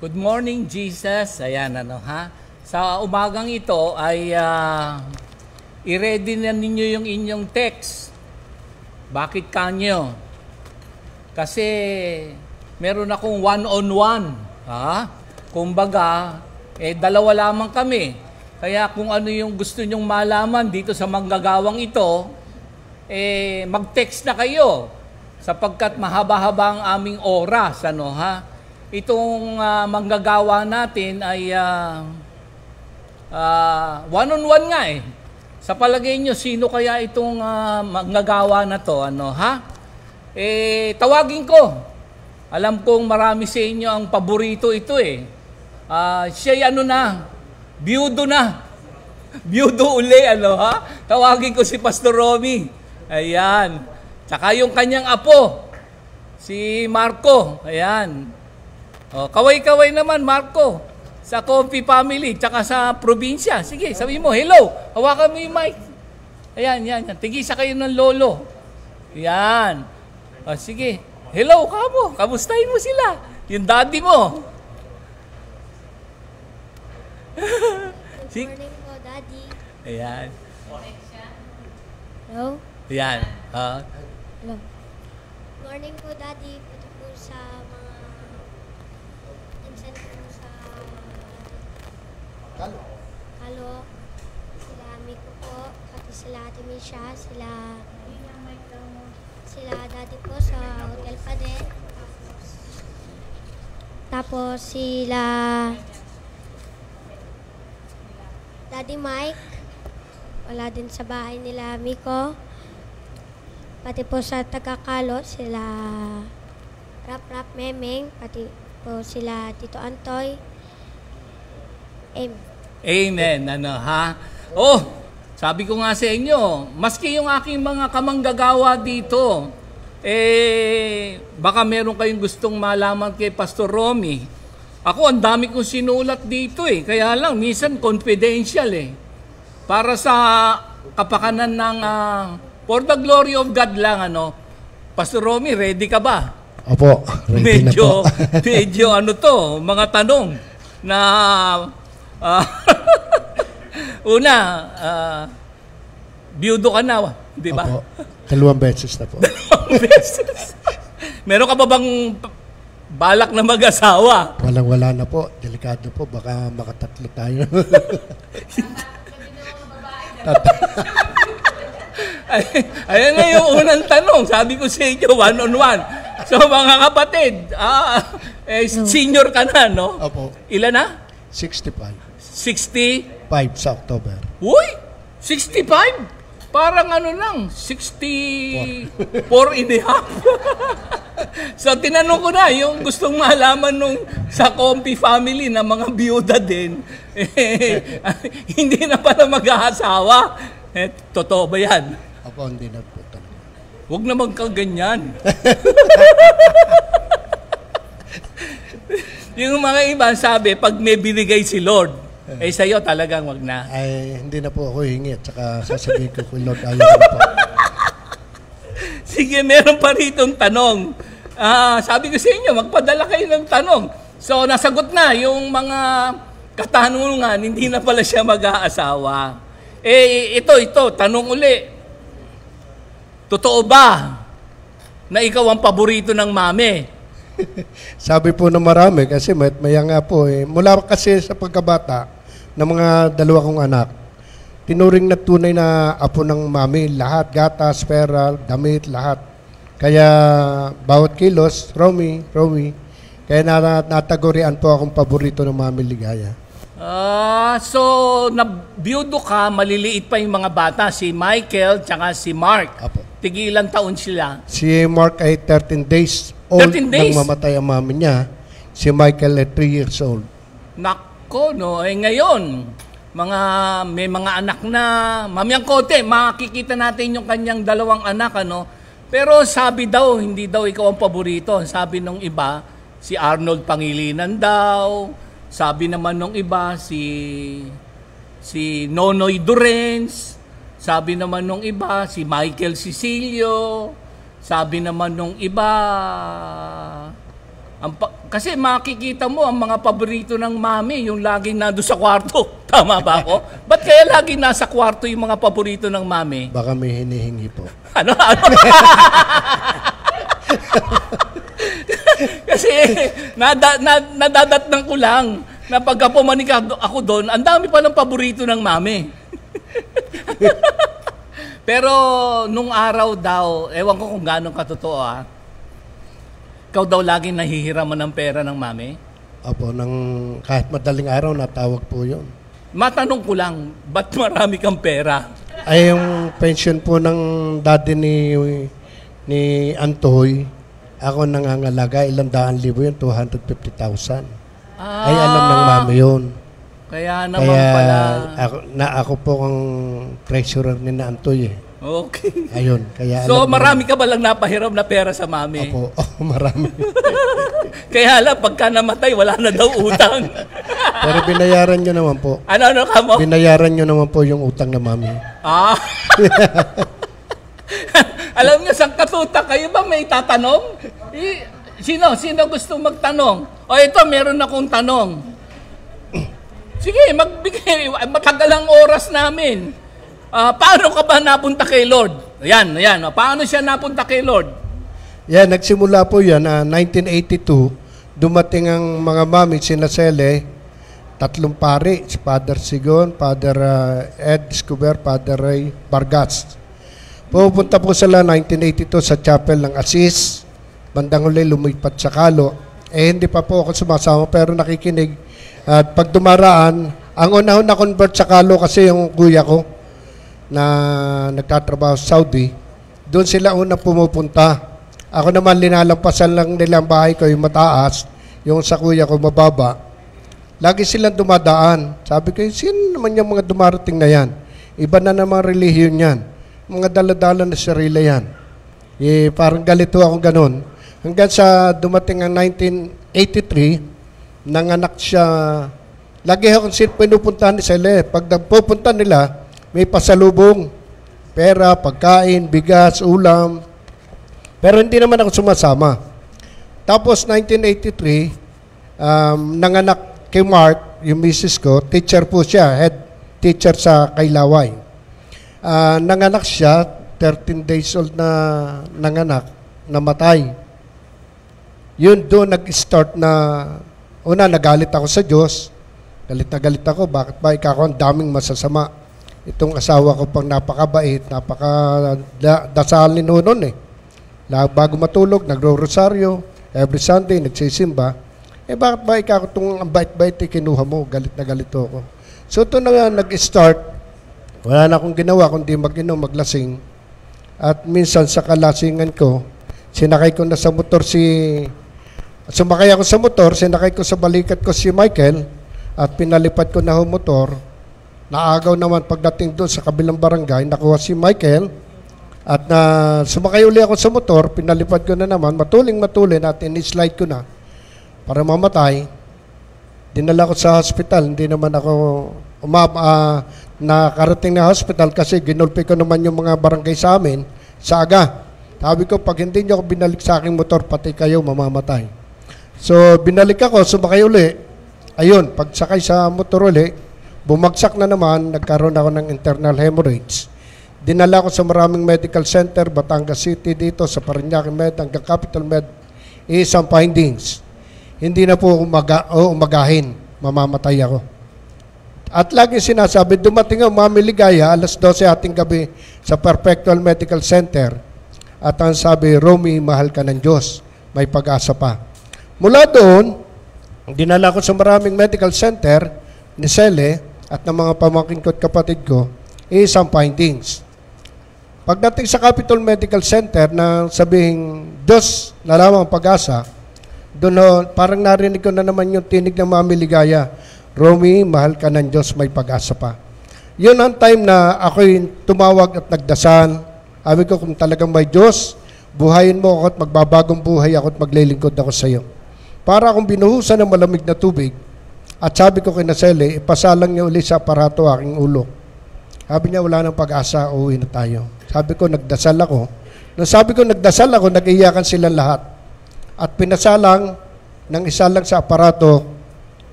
Good morning, Jesus. Ayan, Sa umagang ito ay i-ready na ninyo yung inyong text. Bakit kanyo? Kasi meron akong one-on-one. Kumbaga, dalawa lamang kami. Kaya kung ano yung gusto nyong malaman dito sa manggagawang ito, mag-text na kayo. Sapagkat mahaba-haba ang aming oras. Itong manggagawa natin ay one-on-one nga Sa palagay nyo, sino kaya itong manggagawa na to? Tawagin ko. Alam kong marami sa inyo ang paborito ito Siya'y biyudo na. Biyudo uli, Tawagin ko si Pastor Romy. Ayan. Tsaka yung kanyang apo, si Marco. Ayan. Kaway-kaway naman, Marco. Sa Comfy family, tsaka sa probinsya. Sige, sabi mo, hello. Hawakan mo yung mic. Ayan, yan. Tigisa kayo ng lolo. Yan. Sige. Hello, kamo. Kamustahin mo sila. Yung daddy mo. Good morning po, Daddy. Ayan. Hello? Ayan. Hello. Good morning po, Daddy. Ito po sa mga insent po sa Halo. Sila Miko po, pati sila Ate Misha, sila Daddy po sa hotel pa din. Tapos sila Daddy Mike, wala din sa bahay nila Miko. Pati po sa Tagakalo, sila Rap Memeng, pati po sila Tito Antoy. Amen. Sabi ko nga sa inyo, maski yung aking mga kamanggagawa dito, baka meron kayong gustong malaman kay Pastor Romy. Ako, ang dami kong sinulat dito Kaya lang, minsan confidential Para sa kapakanan ng, for the glory of God lang, Pastor Romy, ready ka ba? Opo, ready na po. medyo mga tanong na, una, biyudo ka na, di ba? Opo, 2 beses na po. 2 beses. Meron ka ba bang balak na mag-asawa? Walang-wala na po. Delikado po. Baka makatatlo tayo. Ayan na yung unang tanong. Sabi ko sa inyo, one-on-one. So mga kapatid, senior ka na, no? Opo. Ilan na? 65. 60? 5 sa October. Uy! 65? Parang 64 and a half. So tinanong ko na, yung gustong malaman nung sa Comfy family na mga biyuda din, hindi na pala mag-aasawa. Totoo ba yan? Opo, hindi na po talaga. Huwag naman kang ganyan. Yung mga iba sabi, pag may binigay si Lord, sa'yo talagang wag na. Ay, hindi na po ako hingi at saka sasabihin ko kung Lord ayaw na po. Sige, meron pa ritong tanong. Sabi ko sa inyo, magpadala kayo ng tanong. So, nasagot na yung mga katanungan, hindi na pala siya mag-aasawa. Ito, tanong uli. Totoo ba na ikaw ang paborito ng mami? Sabi po ng marami kasi maya nga po mula kasi sa pagkabata ng mga 2 kong anak, tinuring na tunay na apo ng mami, lahat, gatas, pera, damit, lahat. Kaya bawat kilos, Romy, kaya natagurian po akong paborito ng mami Ligaya. So, nabiyudo ka, maliliit pa yung mga bata, si Michael tsaka si Mark. Apo. Tigilang taon sila? Si Mark ay 13 days old 13 days? nang mamatay ang mami niya. Si Michael ay 3 years old. Nako, no? Ngayon, may mga anak na, Mamiyang Kote, makikita natin yung kanyang 2 anak, Pero sabi daw, hindi daw ikaw ang paborito. Sabi nung iba, si Arnold Pangilinan daw. Sabi naman nung iba, si Nonoy Durens. Sabi naman nung iba, si Michael Cecilio. Sabi naman nung iba, Kasi makikita mo ang mga paborito ng mami, yung laging nando sa kwarto. Tama ba ako? Ba't kaya laging nasa kwarto yung mga paborito ng mami? Baka may hinihingi po. Ano? Kasi nadadatnan ko lang na pagka pumanik ako doon, ang dami palang paborito ng mami. Pero nung araw daw, ewan ko kung gano'ng katotoo ikaw daw laging nahihiraman ng pera ng mami? Opo, kahit madaling araw, natawag po yun. Matanong ko lang, ba't marami kang pera? Ay, yung pension po ng daddy ni Antoy, ako nangangalaga, 100,000 yun, 250,000. Ay, alam ng mami yun. Kaya naman pala. Ako po ang treasurer ni na Antoy Okay. Ayun, kaya so marami ka ba lang napahiram na pera sa mami? Opo, marami. Kaya lang, pagka namatay, wala na daw utang. Pero binayaran nyo naman po. Ano ka mo? Binayaran nyo naman po yung utang na mami. Alam niyo, sang katutak kayo ba may tatanong? Sino gusto magtanong? O ito, meron akong tanong. Sige, magbigay. Matagal ang oras namin. Paano ka ba napunta kay Lord? Ayan. Paano siya napunta kay Lord? Yan, nagsimula po yan, 1982. Dumating ang mga mami, sina Sele, 3 pari, si Father Sigon, Father Ed Escobar, Father Ray Vargas. Pupunta po sila 1982 sa chapel ng Assis. Bandang huli, lumipat sa Kalo. Hindi pa po ako sumasama, pero nakikinig. At pag dumaraan, ang unahon na convert sa Kalo kasi yung kuya ko, na nagtatrabaho sa Saudi, doon sila una pumupunta. Ako naman linalampasan lang nilang bahay ko yung mataas, yung sa kuya ko mababa. Lagi silang dumadaan. Sabi ko, sino naman yung mga dumarating na yan? Iba na naman relihiyon yan. Mga daladala na sarili yan. Parang galito ako ganun. Hanggang sa dumating ang 1983, nanganak siya. Lagi akong pinupuntahan ni Sele. Pag nagpupunta nila, may pasalubong, pera, pagkain, bigas, ulam. Pero hindi naman ako sumasama. Tapos 1983, nanganak kay Mark, yung misis ko, teacher po siya, head teacher sa Kailaway. Nanganak siya, 13 days old na nanganak, namatay. Yun doon nag-start na, una nagalit ako sa Diyos, galit na galit ako, bakit ba ikaw ang daming masasama? Itong asawa ko pang napakabait, napakadasalin noon Bago matulog, nagro-rosaryo, every Sunday, nagsisimba. Bakit ba ikaw itong bait-bait kinuha mo? Galit na galit ako. So ito na nga nag-start, wala na akong ginawa kundi mag-inom, maglasing. At minsan sa kalasingan ko, sinakay ko na sa motor sumakay ako sa motor, sinakay ko sa balikat ko si Michael, at pinalipad ko na yung motor. Naagaw naman pagdating doon sa kabilang barangay, nakuha si Michael at sumakay uli ako sa motor, pinalipad ko na naman, matuling at in-slide ko na para mamatay. Dinala ko sa hospital, hindi naman ako nakarating na hospital kasi ginulpi ko naman yung mga barangay sa amin sa aga. Sabi ko, pag hindi niyo ako binalik sa aking motor, pati kayo mamamatay. So binalik ako, sumakay uli. Ayun, pagsakay sa motor uli, bumagsak na naman, nagkaroon ako ng internal hemorrhage. Dinala ko sa maraming medical center, Batangas City dito, sa Parañaque Med, hanggang Capital Med, isang findings. Hindi na po umagahin, mamamatay ako. At lagi sinasabi, dumating ang Mami Ligaya, alas 12 ating gabi, sa Perpetual Medical Center. At ang sabi, Romy, mahal ka ng Diyos, may pag-asa pa. Mula doon, dinala ko sa maraming medical center, ni Sele, at ng mga pamangkin ko at kapatid ko, isang findings. Pagdating sa Capitol Medical Center na sabihing Diyos na lamang pag-asa, doon parang narinig ko na naman yung tinig ng Mami Ligaya, Romy, mahal ka ng Diyos, may pag-asa pa. Yun ang time na ako'y tumawag at nagdasal. Sabi ko, kung talagang may Diyos, buhayin mo ako at magbabagong buhay ako at maglilingkod ako sa iyo. Para akong binuhusan ng malamig na tubig. At sabi ko kay Nasele, ipasalang niya uli sa aparato aking ulo. Sabi niya, wala nang pag-asa, uuwi na tayo. Sabi ko, nagdasal ako. Nung sabi ko, nagdasal ako, nag-iyakan silang lahat. At pinasalang, ng isa lang sa aparato,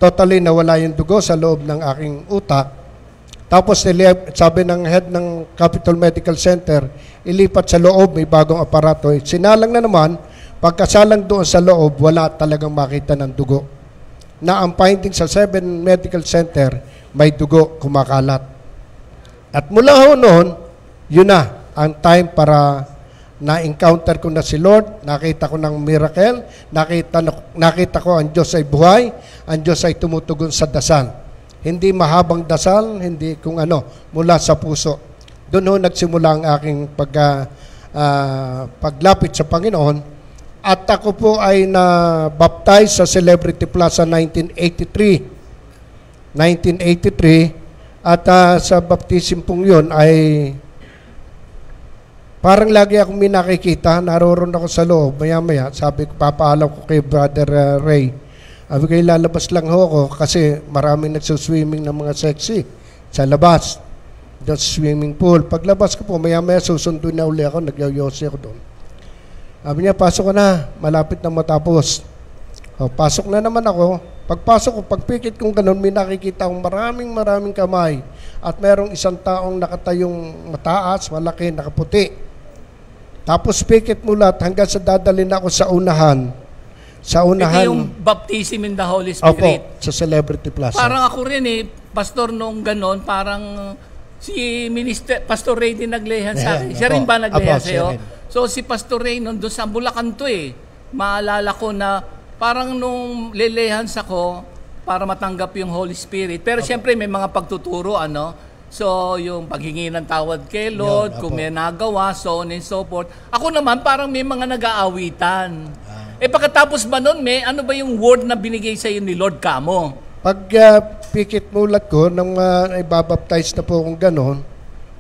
totally nawala yung dugo sa loob ng aking utak. Tapos sabi ng head ng Capital Medical Center, ilipat sa loob, may bagong aparato. Sinalang na naman, pagkasalang doon sa loob, wala talagang makita ng dugo. Na ang finding sa 7 Medical Center, may dugo kumakalat. At mula ho noon, yun na ang time para na-encounter ko na si Lord, nakita ko ng miracle, nakita ko ang Diyos ay buhay, ang Diyos ay tumutugon sa dasal. Hindi mahabang dasal, hindi kung ano, mula sa puso. Doon ho nagsimula ang aking paglapit sa Panginoon. At ako po ay na-baptize sa Celebrity Plaza 1983. At sa baptism pong yun ay parang lagi akong minakikita, naroon ako sa loob, maya-maya, sabi ko, papaalam ko kay Brother Ray. Sabi ko, lalabas lang ho ako kasi maraming nagsuswimming ng mga sexy sa labas. Doon sa swimming pool. Paglabas ko po, maya-maya susundo na uli ako, nagyoyosi ako doon. Sabi niya, pasok ka na, malapit na matapos. O, pasok na naman ako. Pagpasok ko, pagpikit kong ganun, may nakikita akong maraming kamay. At merong isang taong nakatayong mataas, malaki, nakaputi. Tapos pikit mulat hanggang sa dadalhin ako sa unahan. Ito yung baptism in the Holy Spirit. Opo, sa Celebrity Plaza. Parang ako rin pastor noong ganon, parang si Pastor Ray din naglehan sa akin. Siya rin ba naglehan sa'yo? So si Pastor Ray noon doon sa Bulacan to maalala ko na parang nung lelehans ako para matanggap yung Holy Spirit. Pero siyempre may mga pagtuturo, So, yung paghingi ng tawad kay Lord, kung may nagawa, so on and so forth. Ako naman, parang may mga nag-aawitan. Pagkatapos ba nun, ano ba yung word na binigay sa iyo ni Lord Kamo? Pag pikit mulat ko, nang ibabaptize na po akong ganon,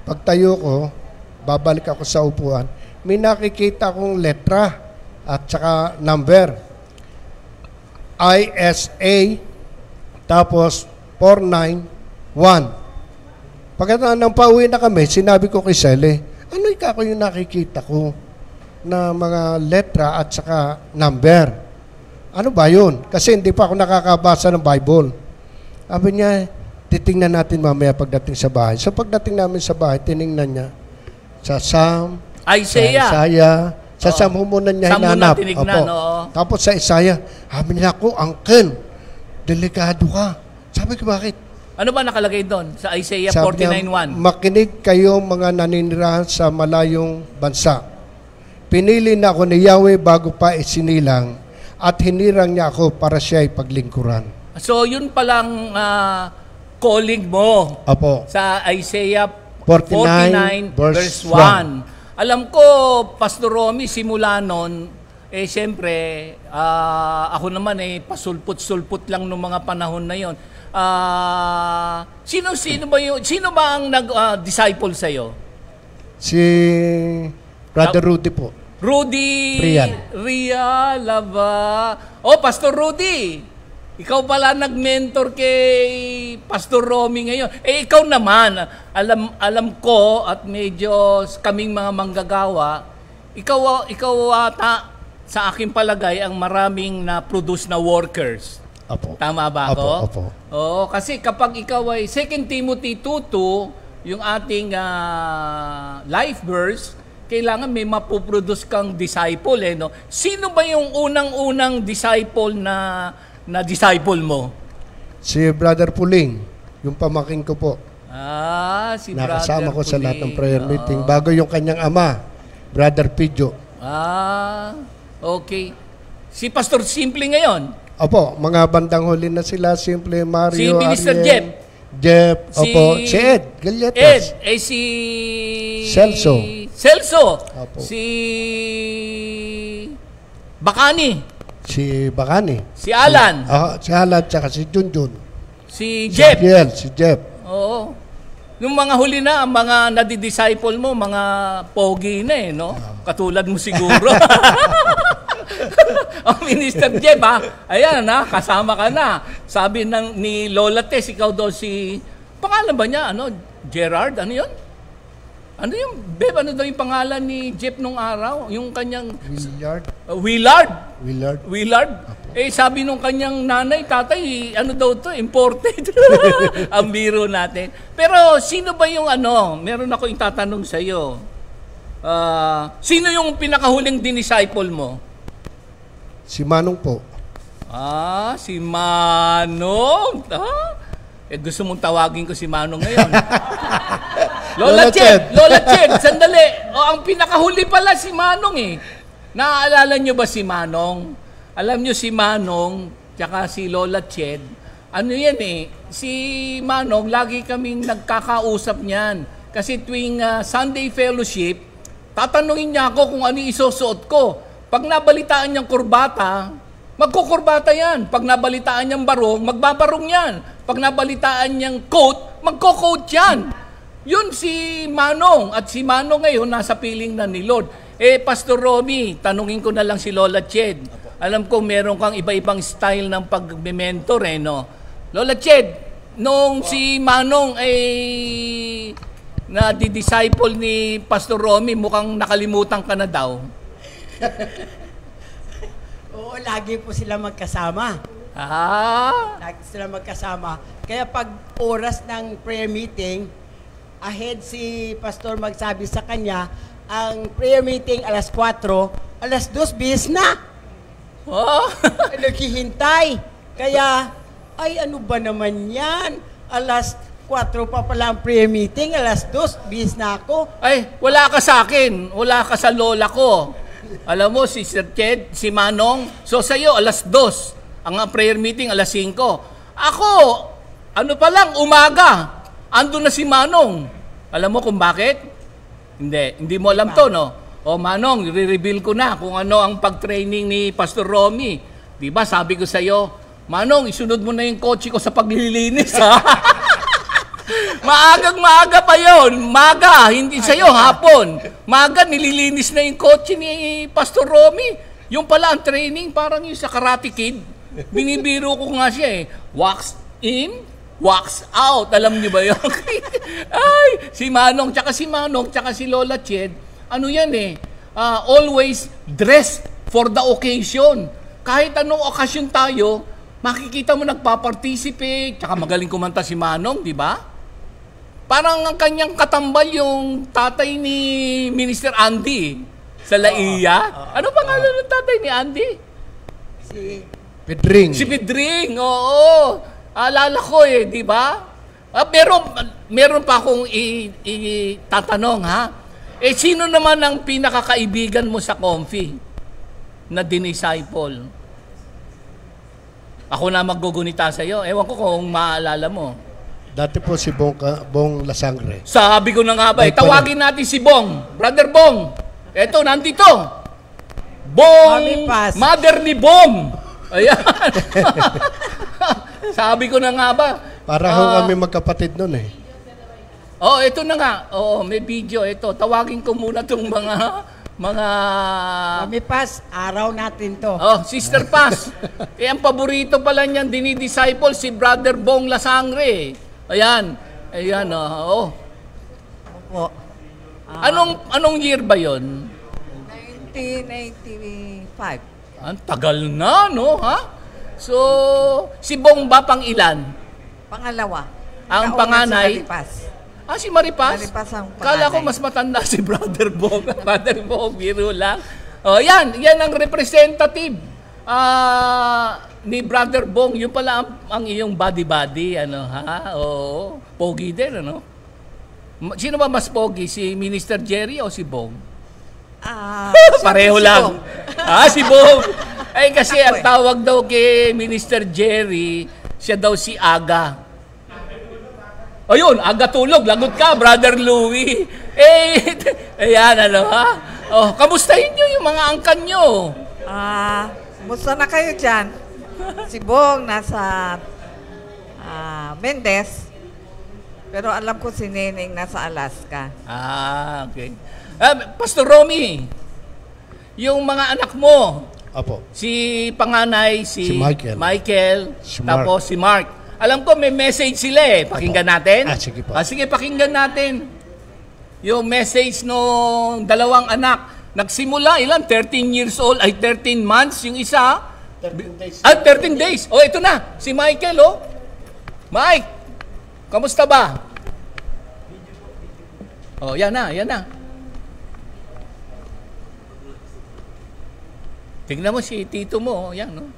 pagtayo ko, babalik ako sa upuan, may nakikita akong letra at saka number. ISA, tapos 491. Pagkatapos nang pauwi na kami, sinabi ko kay Sally, ano ako yung nakikita ko na mga letra at saka number? Ano ba yun? Kasi hindi pa ako nakakabasa ng Bible. Sabi niya, titingnan natin mamaya pagdating sa bahay. So pagdating namin sa bahay, tiningnan niya sa Psalm, Isaiah. Sa Psalm muna niya hinanap. Tapos sa Isaiah, sabi niya ako, Uncle, delikado ka. Sabi ko, bakit? Ano ba nakalagay doon sa Isaiah 49:1? Makinig kayo mga naninirahan sa malayong bansa. Pinili na ako ni Yahweh bago pa isinilang at hinirang niya ako para siya ay paglingkuran. So yun palang calling mo. Opo. Sa Isaiah 49 verse 1. Alam ko, Pastor Romy, simula nun, siyempre, ako naman pasulput-sulput lang nung mga panahon na yon. Sino ba ang nag-disciple sa iyo? Si Brother Rudy po. Rudy Rialaba. Pastor Rudy. Ikaw pala nag-mentor kay Pastor Romy ngayon. Ikaw naman, alam ko at medyo kaming mga manggagawa, ikaw sa aking palagay ang maraming na-produce na workers. Opo. Tama ba ako? Opo. Oo, kasi kapag ikaw ay 2 Timothy 2:2, yung ating life verse, kailangan may mapuproduce kang disciple. No? Sino ba yung unang-unang disciple na disciple mo? Si Brother Puling, yung pamangkin ko po. Si Nakasama Brother ko sa Puling. lahat ng prayer meeting. Bago yung kanyang ama, Brother Pijo. Okay. Si Pastor Simple ngayon? Opo, mga bandang huli na sila, Simple, Mario, Si Minister Ariel, Jeff, si Ed Galletas. Si Celso. Opo. Si Bacani. Si Bacani. Si Alan. Si Alan, tsaka si Junjun. Si Jeff. Si Jeff. Oo. Nung mga huli na, ang mga nadi-disciple mo, mga pogi na no? Katulad mo siguro. Minister Jeff, ayan kasama ka na. Sabi ni Lola Tess, ikaw daw pangalan ba niya, Gerard, ano yun? Ano yung, Beb, ano daw yung pangalan ni Jeff nung araw? Yung kanyang... Willard. Willard? Willard? Eh, sabi nung kanyang nanay, tatay, ano daw to, imported. Ang biro natin. Pero, sino ba yung meron ako itatanong sa'yo. Sino yung pinakahuling dinisciple mo? Si Manong po. Si Manong. Gusto mong tawagin ko si Manong ngayon. Lola Ched, sandali. Ang pinakahuli pala si Manong eh. Naaalala nyo ba si Manong? Alam nyo si Manong, tsaka si Lola Ched, ano yan eh, si Manong, lagi kaming nagkakausap niyan. Kasi tuwing Sunday Fellowship, tatanungin niya ako kung ano isusuot ko. Pag nabalitaan niyang kurbata, magkukurbata yan. Pag nabalitaan niyang barong, magbabarong yan. Pag nabalitaan niyang coat, magko-coat yan. Yun si Manong. At si Manong ngayon, nasa piling na ni Lord. Pastor Romy, tanungin ko na lang si Lola Ched. Alam ko meron kang iba-ibang style ng pag-mentor no? Lola Ched, nung si Manong ay na-disciple ni Pastor Romy, mukhang nakalimutan ka na daw. Oo, lagi po sila magkasama. Lagi sila magkasama. Kaya pag oras ng prayer meeting, ahead si Pastor magsabi sa kanya, ang prayer meeting alas 4, alas 2 bis na. Naghihintay. Kaya, ay ano ba naman yan? Alas 4 pa pala ang prayer meeting, alas 2 bis na ako. Ay, wala ka sa akin. Wala ka sa lola ko. Alam mo, si Sir Ched, si Manong, so sa'yo, alas 2. Ang prayer meeting, alas 5. Ako, ano pa lang, umaga. Ando na si Manong. Alam mo kung bakit? Hindi mo alam to, no? Manong, re-reveal ko na kung ano ang pag-training ni Pastor Romy. Diba, sabi ko sa'yo, Manong, isunod mo na yung kotse ko sa paglilinis, ha? Maagang-maaga pa yon. Maga, hindi sa'yo, hapon. Maga, nililinis na yung kotse ni Pastor Romy. Yung pala ang training, parang yung sa Karate Kid. Binibiro ko nga siya wax in, wax out. Alam niyo ba yun? Ay, si Manong, tsaka si Lola Ched, ano yan always dressed for the occasion. Kahit anong okasyon tayo, makikita mo nagpa-participate, tsaka magaling kumanta si Manong, di ba? Parang ang kanyang katambal yung tatay ni Minister Andy sa Laia. Ano pangalan ng tatay ni Andy? Pedring. Si Pedring, oo. Alala ko di ba? Meron pa akong itatanong, ha? Sino naman ang pinakakaibigan mo sa Comfy na dinisciple? Ako na maggugunita sa'yo. Ewan ko kung maalala mo. Dati po si Bong Lasangre. Sabi ko na nga ba, tawagin natin si Bong. Brother Bong. Eto, nandito. Bong, mother ni Bong. Ayan. Sabi ko na nga ba. Para ho kami magkapatid nun ito na nga. May video. Ito, tawagin ko muna itong mga... Mami Paz, araw natin to. Sister Paz. Ang paborito pala niyan, dinidisciple si Brother Bong Lasangre. Ayan. Opo. Anong year ba yon? 1985. Ang tagal na, no? Ha? So, si Bong ba pang ilan? Pangalawa. Ang panganay? Si Maripas. Si Maripas? Maripas ang panganay. Kala ko mas matanda si Brother Bong. Brother Bong, biro lang. Yan ang representative ni Brother Bong. Yung pala ang iyong body-body, ha? Oo. Pogi din, Sino ba mas pogi? Si Minister Jerry o si Bong? Pareho lang. Si Bong. Kasi ang tawag daw kay Minister Jerry, siya daw si Aga. Ayun, aga tulog. Lagot ka, Brother Louie. Ayan, ha? Kamustahin nyo yung mga angkan nyo? Musta na kayo dyan? Si Bong nasa Mendez. Pero alam ko si Neneng nasa Alaska. Okay. Pastor Romy, yung mga anak mo, Apo. Si panganay, si Michael, tapos si Mark. Alam ko may message sila Pakinggan natin? Sige po. Sige, pakinggan natin. yung message nung dalawang anak. Nagsimula, ilan? 13 years old, ay 13 months yung isa. 13 days. 13 days. Oh, ito na. Si Michael, oh. Mike, kamusta ba? Oh, yan na, yan na. Tingnan mo si tito mo, oh. Yan, no?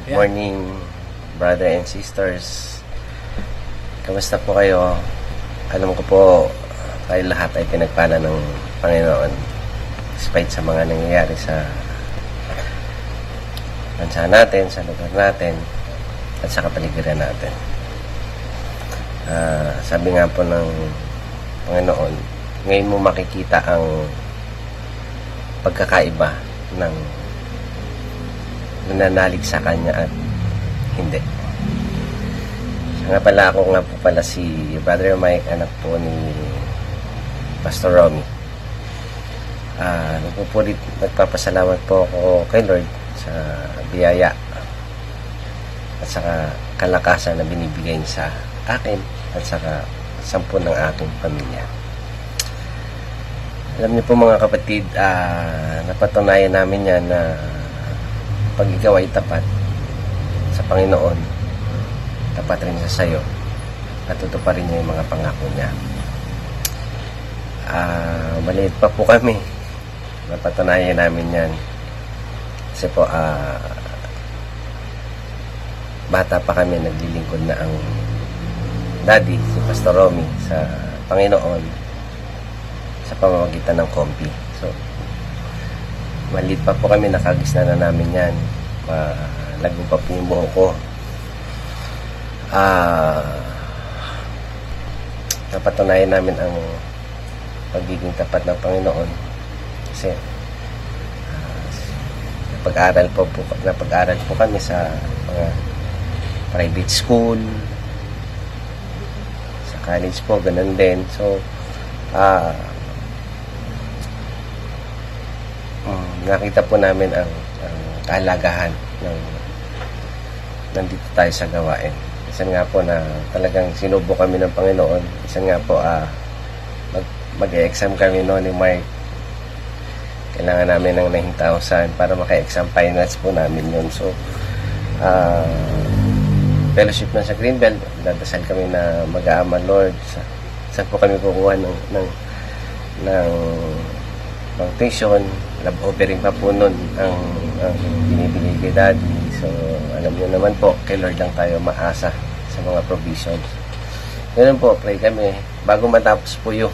Good morning, brother and sisters. Kamusta po kayo? Alam ko po, tayo lahat ay pinagpala ng Panginoon despite sa mga nangyayari sa bansa natin, sa lugar natin, at sa kapaligiran natin. Sabi nga po ng Panginoon, ngayon mo makikita ang pagkakaiba ng nananalig sa Kanya at hindi. Nga pala ako nga po pala si Brother Mike, anak po ni Pastor Romy. Nagpapasalamat po ako kay Lord sa biyaya at saka kalakasan na binibigay niya sa akin at saka 10 ng aking pamilya. Alam niyo po mga kapatid, napatunayan namin yan na pag ikaw ay tapat sa Panginoon, tapat rin siya sa'yo at tutuparin niya yung mga pangako niya. Maliit pa po kami, napatunayan namin yan kasi po bata pa kami, naglilingkod na ang daddy, si Pastor Romy, sa Panginoon sa pamamagitan ng Kompi. So maliit pa po kami, nakagisna na namin yan. Lago pa po yung buho ko. Napatunayan namin ang pagiging tapat ng Panginoon kasi napag-aral po kami sa mga private school, sa college po, ganun din. So nakita po namin ang kahalagahan ng nandito tayo sa gawain. Isa nga po na talagang sinubo kami ng Panginoon. Isa nga po mag-e-exam kami noon ni Mike. Kailangan namin ng 9,000 para maka-exam finals po namin yun. So fellowship na sa Greenbelt, dadasal kami na mag-aama Lord. Saan po kami kukuha ng foundation, love offering pa po nun ang binibigay kay Daddy. So alam niyo naman po, kay Lord lang tayo maasa sa mga provisions. Ganun po, pray kami bago matapos po yung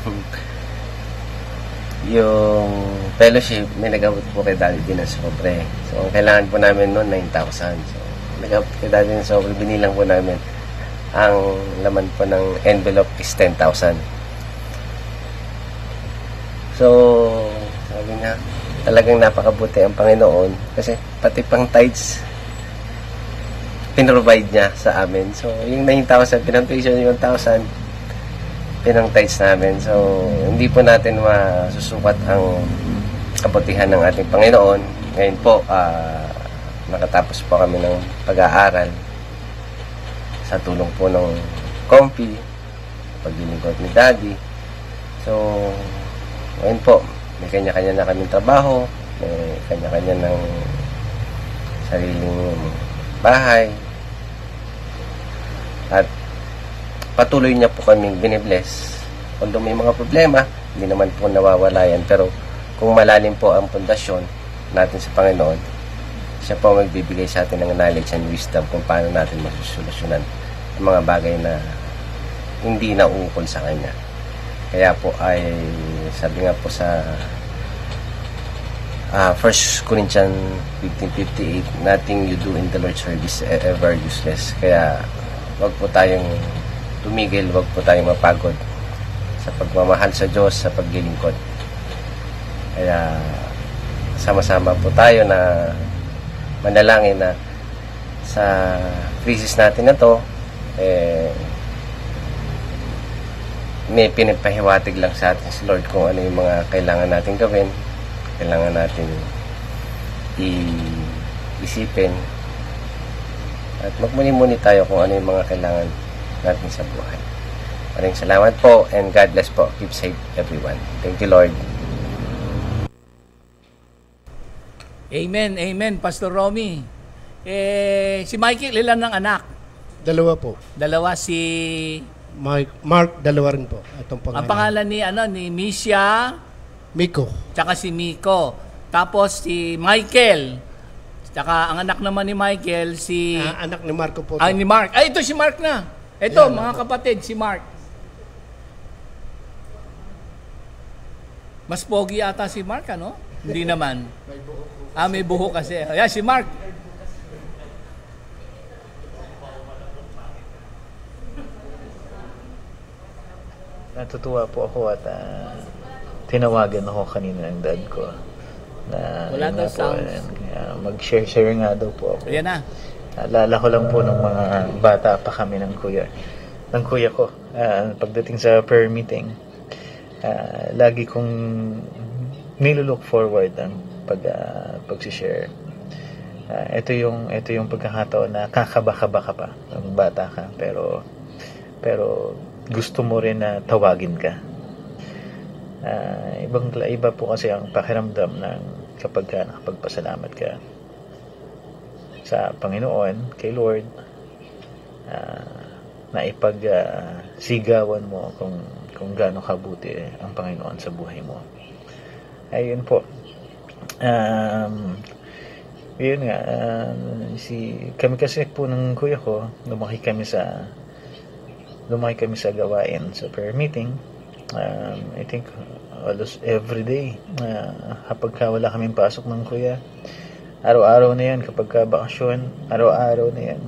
fellowship. May nagabot po kay Daddy din ng sobre. So ang kailangan po namin nun 9,000. So nagabot kay Daddy ng sobre, binilang po namin ang laman po ng envelope is 10,000. So sabi nga, talagang napakabuti ang Panginoon kasi pati pang tithes pinrovide niya sa amin. So yung 9,000 pinang-tuition, yung 1,000 pinang-tithes namin. So hindi po natin masusukat ang kabutihan ng ating Panginoon. Ngayon po nakatapos po kami ng pag-aaral sa tulong po ng Kompi, paglilingkod ni Daddy. So ngayon po may kanya-kanya na kaming trabaho, may kanya-kanya ng sariling bahay, at patuloy niya po kaming binibless. Although may mga problema, hindi naman po nawawala yan, pero kung malalim po ang pundasyon natin sa Panginoon, siya po magbibigay sa atin ng knowledge and wisdom kung paano natin masusolusyonan ang mga bagay na hindi nauukol sa Kanya. Kaya po ay sabi nga po sa 1 Corinthians 15:58, nothing you do in the Lord's service ever useless. Kaya wag po tayong tumigil, wag po tayong mapagod sa pagmamahal sa Diyos, sa paglilingkod. Kaya sama-sama po tayo na manalangin na sa crisis natin na to, may pinapahiwatig lang sa atin si Lord kung ano yung mga kailangan natin gawin, kailangan natin isipin at magmuni-muni tayo kung ano yung mga kailangan natin sa buhay. Maraming salamat po and God bless po. Keep safe everyone. Thank you, Lord. Amen, amen, Pastor Romy. Si Michael, ilan ng anak? 2 po. 2, si... Mark, 2 rin po. Ang pangalan ni Misha, Miko. Tsaka si Miko. Tapos si Michael. Tsaka ang anak naman ni Michael, si... anak ni Marco po. Ni Mark. Ito si Mark na. Ito, mga kapatid, si Mark. Mas pogi ata si Mark, ano? Hindi naman. May buhok kasi. Ayan, si Mark. Natutuwa po ako at tinawagan ako kanina ng dad ko. Wala daw sounds. Mag-share nga daw po ako. Ayan na. Alala ko lang po ng mga bata pa kami ng kuya ko. Pagdating sa prayer meeting, lagi kong nilook forward ang pag-share. Ito yung pagkakataon na kakaba-kaba ka pa ng bata ka, pero gusto mo rin na tawagin ka. Iba po kasi ang pakiramdam ng kapag nakapagpasalamat ka sa Panginoon, kay Lord, na ipagsigawan mo kung gaano kabuti ang Panginoon sa buhay mo. Ayun po. Yun nga, kami kasi po ng kuya ko, lumaki kami sa gawain sa prayer meeting. I think almost every day, kapag wala kaming pasok ng kuya, araw-araw na yan, kapag bakasyon, araw-araw na yan.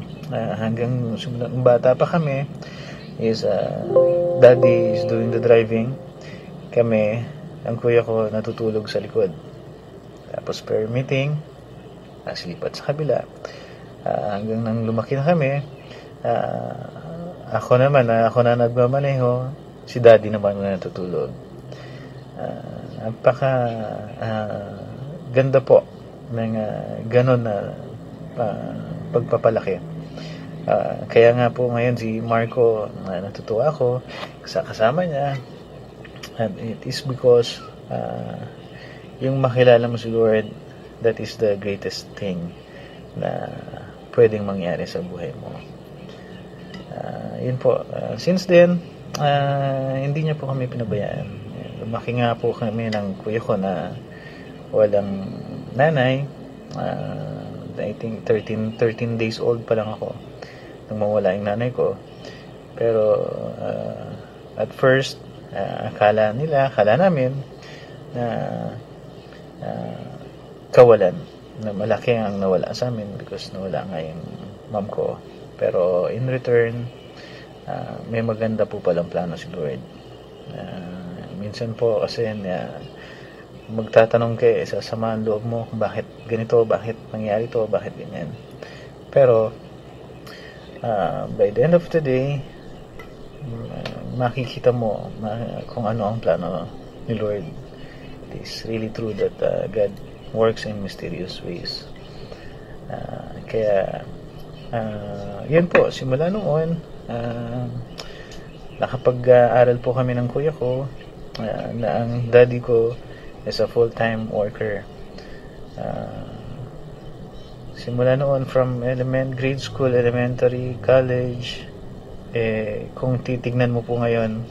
Hanggang bata pa kami, daddy is doing the driving, kami, ang kuya ko natutulog sa likod. Tapos prayer meeting, silipat sa kabila. Hanggang nang lumaki na kami, ako na nagmamaneho, si daddy naman na natutulog. Napaka ganda po ng ganon na pagpapalaki. Kaya nga po ngayon si Marco, natutuwa ako kasama niya, and it is because yung makilala mo si Lord, that is the greatest thing na pwedeng mangyari sa buhay mo. Yun po, since then, hindi niya po kami pinabayaan. Lumaki nga po kami ng kuya ko na walang nanay. I think 13 days old pa lang ako nang mawala yung nanay ko. Pero at first, akala namin na kawalan, na malaki ang nawala sa amin because nawala nga yung mom ko. Pero in return, may maganda po palang plano si Lord. Minsan po kasi magtatanong kayo sa samaan loob mo kung bakit ganito, bakit nangyari to, bakit ganyan. Pero by the end of the day, makikita mo kung ano ang plano ni Lord. It is really true that God works in mysterious ways. Kaya yun po, simula noon, nakapag-aral po kami ng kuya ko, na ang daddy ko is a full-time worker. Simula noon from grade school, elementary, college, kung titignan mo po ngayon,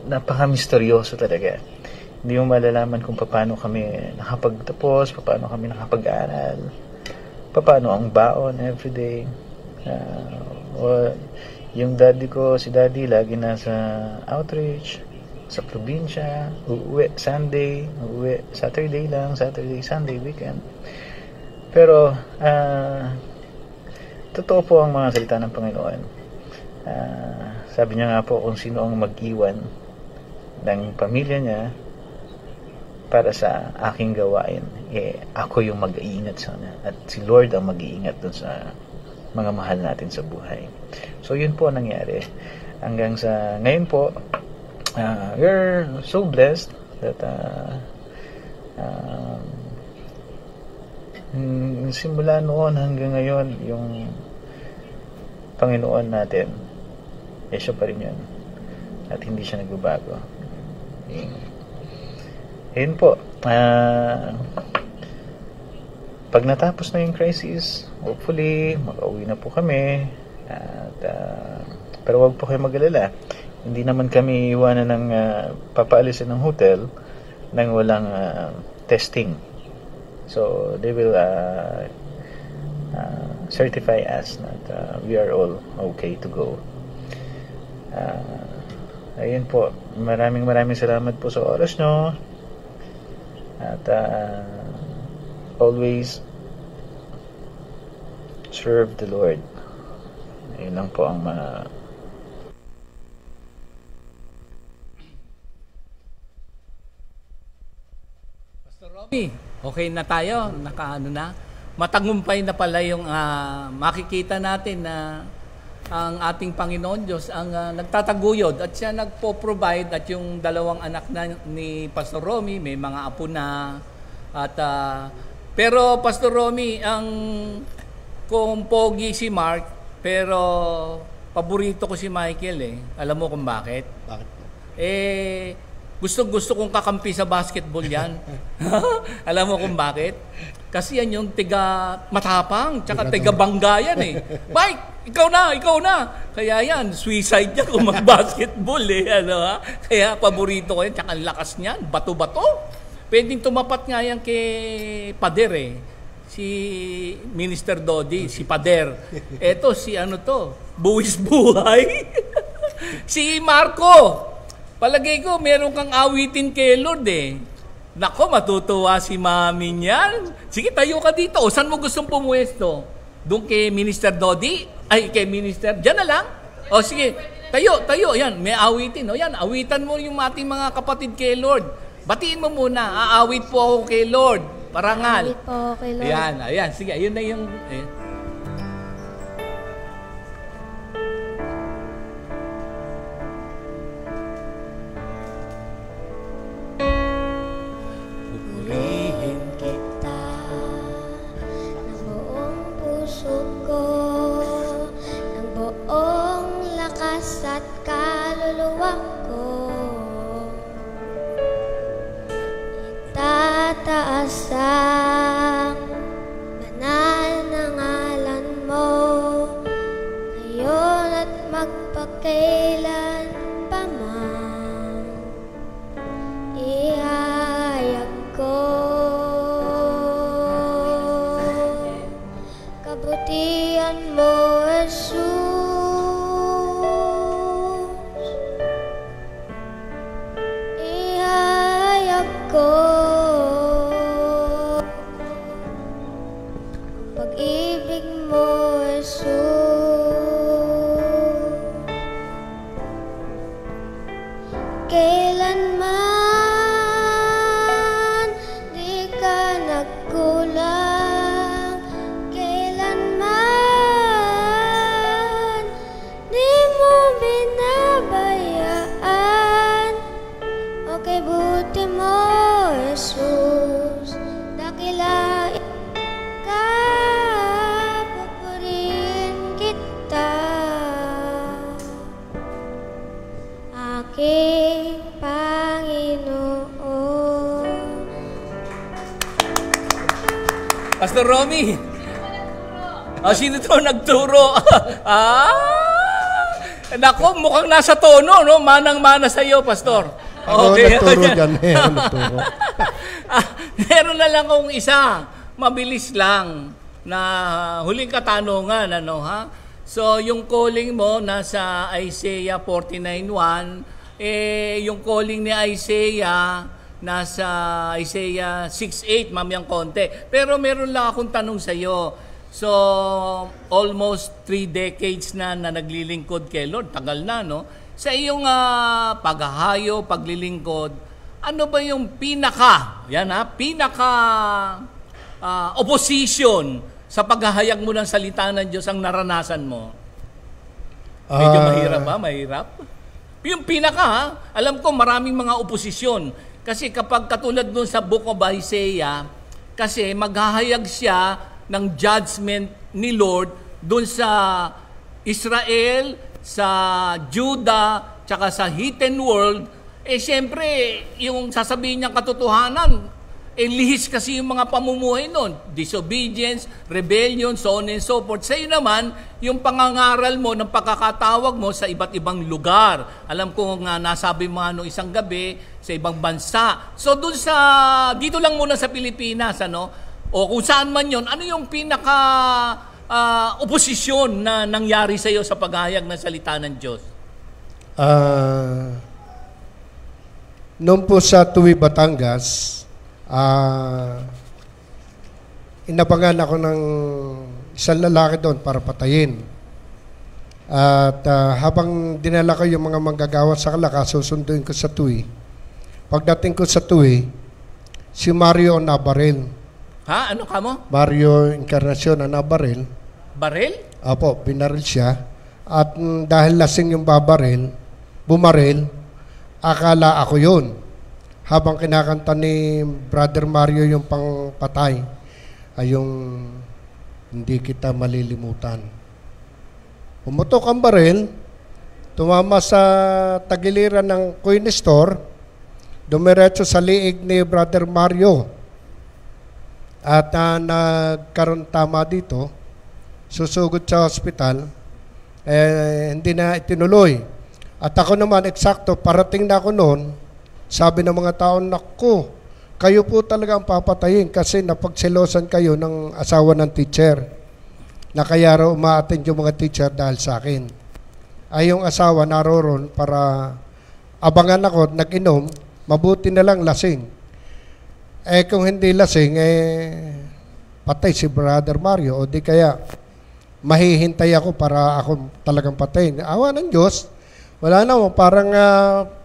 napaka-misteryoso talaga. Hindi mo malalaman kung paano kami nakapagtapos, paano kami nakapag-aral, paano ang baon everyday. Yung si daddy lagi nasa outreach sa probinsya, uuwi Sunday, uuwi Saturday lang, Sunday, weekend. Pero totoo po ang mga salita ng Panginoon. Sabi niya nga po, kung sino ang mag-iwan ng pamilya niya para sa aking gawain, ako yung mag-iingat sana, at si Lord ang mag-iingat dun sa mga mahal natin sa buhay. So yun po nangyari hanggang sa ngayon po. We're so blessed that Simula noon hanggang ngayon, yung Panginoon natin, siya pa rin yun. At hindi siya nagbabago. Ayun po. Pag natapos na yung crisis, hopefully, makauwi na po kami. Pero wag po kayo mag-alala. Hindi naman kami iwanan ng papaalisin ng hotel nang walang testing. So, they will certify us that we are all okay to go. Ayun po. Maraming salamat po sa oras nyo. At always serve the Lord. Ayun lang po ang Pastor Romy, okay na tayo? Nakaano na? Matagumpay na pala yung makikita natin na ang ating Panginoon Diyos ang nagtataguyod at siya nagpo-provide, at yung dalawang anak na ni Pastor Romy may mga apo na at pero Pastor Romy, kung pogi si Mark, pero paborito ko si Michael Alam mo kung bakit? Bakit? Gusto kong kakampi sa basketball yan. Alam mo kung bakit? Kasi yan yung tiga matapang, tsaka tiga bangga yan Mike, ikaw na. Kaya yan, suicide yan kung mag-basketball Kaya paborito ko yan, tsaka ang lakas niyan, bato-bato. Pwedeng tumapat nga yan kay Pader si Minister Dodi, si Pader. Eto, si buwis buhay. Si Marco, palagay ko, meron kang awitin kay Lord Nako, matutuwa si mami niyan. Sige, tayo ka dito. Saan mo gustong pumuesto? Doon kay Minister Dodi? Ay, kay Minister, dyan na lang. Sige, tayo. Yan, may awitin. Yan, awitan mo yung ating mga kapatid kay Lord. Batiin mo muna. Aawit po ako kay Lord. Parangal. Aawit po ako kay Lord. Ayan. Sige, ayun na yung... Purihin kita ng buong puso ko, ng buong lakas at kaluluwa ko. Itataas ang banal na ngalan mo, ngayon at magpakailan pa man. Ihayag ko kabutihan mo, Jesus. Ihayag ko pag-ibig mo, Jesus. Kailanman di ka nagkulang, kailanman di mo binabayaan. Okay, buti mo, Jesus, dakilain ka, papurihin kita, aking Panginoon. Pastor Romy. Sino to nagturo? Nako, mukhang nasa tono, no? Manang-mana sa iyo, Pastor. Okay, nagturo dyan. Nagturo. Meron na lang kung isa. Mabilis lang na huling katanungan, So, yung calling mo nasa Isaiah 49:1, yung calling ni Isaiah nasa Isaiah 6:8, mamayang konti. Pero meron lang akong tanong sa iyo. So, almost 3 decades na naglilingkod kay Lord. Tagal na, no? Sa iyong paghahayo, paglilingkod, ano ba yung pinaka opposition sa paghahayag mo ng salita ng Diyos ang naranasan mo? Medyo mahirap ba? Mahirap? Yung pinaka, alam ko maraming mga oposisyon. Kasi kapag katulad dun sa Book of Isaiah, kasi maghahayag siya ng judgment ni Lord dun sa Israel, sa Judah, tsaka sa heathen world. Siyempre, yung sasabihin niyang katotohanan, lihis kasi yung mga pamumuhay nun. Disobedience, rebellion, so on and so forth. Sa'yo naman, yung pangangaral mo ng pagkakatawag mo sa iba't ibang lugar. Alam ko nga nasabi mo ano isang gabi sa ibang bansa. So dun dito lang muna sa Pilipinas, o kung saan man yun, ano yung pinaka oposisyon na nangyari sa'yo sa paghahayag ng salita ng Diyos? Noon po sa Tuwi, Batangas, inabangan ako ng isang lalaki doon para patayin. At habang dinala ko yung mga manggagawa sa Kalaka, susunduin ko sa Tuwi. Pagdating ko sa Tuwi, si Mario Nabaril. Ha? Ano ka mo? Mario Encarnacion Nabaril. Baril? Opo, binaril siya. At dahil lasing yung bumaril, akala ako yun. Habang kinakanta ni Brother Mario yung pangpatay, ay yung hindi kita malilimutan. Pumutok ang baril, tumama sa tagiliran ng Queen Store, dumiretso sa liig ni Brother Mario. At nagkaroon tama dito, susugod sa hospital, hindi na itinuloy. At ako naman, eksakto, parating na ako noon. Sabi ng mga tao, naku, kayo po talaga ang papatayin kasi napagselosan kayo ng asawa ng teacher na kaya raw umaattend yung mga teacher dahil sa akin. Ay yung asawa naroon para abangan ako, nag-inom, mabuti na lang lasing. Kung hindi lasing, patay si Brother Mario o di kaya mahihintay ako para ako talagang patayin. Awa ng Diyos, wala na mo, parang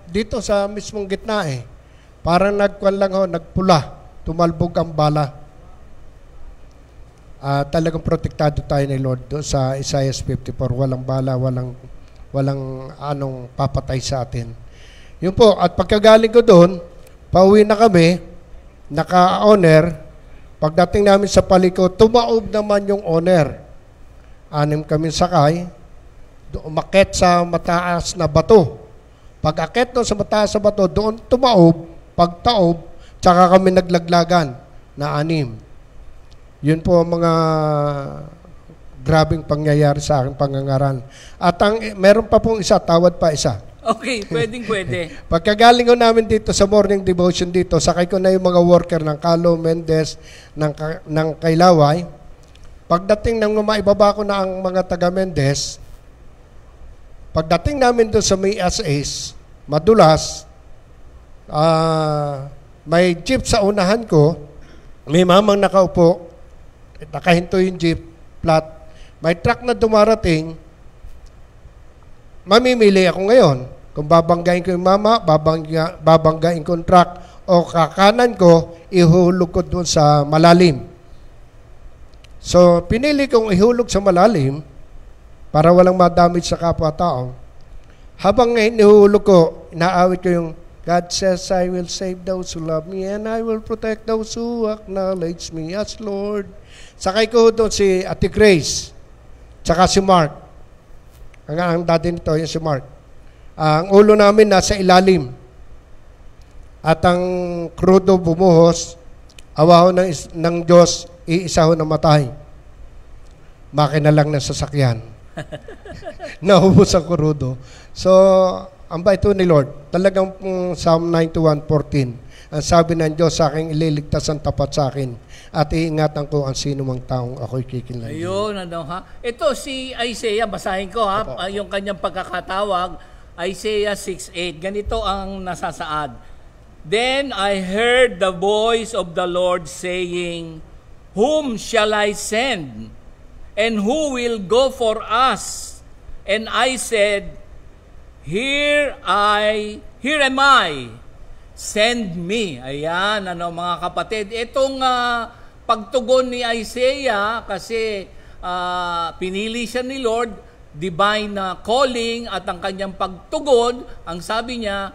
dito sa mismong gitna parang nagpula, tumalbog ang bala. Talagang protektado tayo ni Lord sa Isaiah 54, walang bala, walang anong papatay sa atin. Yun po, at pagkagaling ko doon, pauwi na kami, naka-owner, pagdating namin sa paliko, tumaob naman yung owner. 6 kami sakay, umakyat sa mataas na bato. Pag-akit doon sa mataas sa bato, doon tumaob, pagtaob, tsaka kami naglaglagan na 6. Yun po ang mga grabing pangyayari sa aking pangangaral. At meron pa pong isa, tawad pa isa. Okay, pwede. Pagkagaling ko namin dito sa morning devotion dito, sakay ko na yung mga worker ng Calo, Mendez, ng Kailaway. Pagdating ng maibaba ko na ang mga taga Mendez, pagdating namin doon sa may SAs, madulas, may jeep sa unahan ko, may mamang nakaupo, nakahinto yung jeep, flat, may truck na dumarating, mamimili ako ngayon. Kung babanggain ko yung mama, babanggain ko yung truck, o kakanan ko, ihulog ko doon sa malalim. So, pinili kong ihulog sa malalim, para walang ma-damage sa kapwa-tao. Habang hinihulog ko, inaawit ko yung, God says, I will save those who love me and I will protect those who acknowledge me as Lord. Sakay ko doon si Ate Grace, tsaka si Mark. Ang daddy nito, yung si Mark. Ang ulo namin nasa ilalim. At ang krudo bumuhos, awa ho ng Diyos, iisa ho namatay. Makina lang ng sasakyan. Naubos ang kurudo. So, ang bait ni Lord, talagang Psalm 91:14, ang sabi ng Diyos sa akin, ililigtas ang tapat sa akin at iingatan ko ang sino mang taong ako'y kikinlan. Ayun, Ito si Isaiah, basahin ko yung kanyang pagkakatawag, Isaiah 6:8. Ganito ang nasasaad. Then I heard the voice of the Lord saying, Whom shall I send? And who will go for us? And I said, Here am I, send me. Ayan, mga kapatid. Itong pagtugon ni Isaiah, kasi pinili siya ni Lord, divine calling, at ang kanyang pagtugon, ang sabi niya,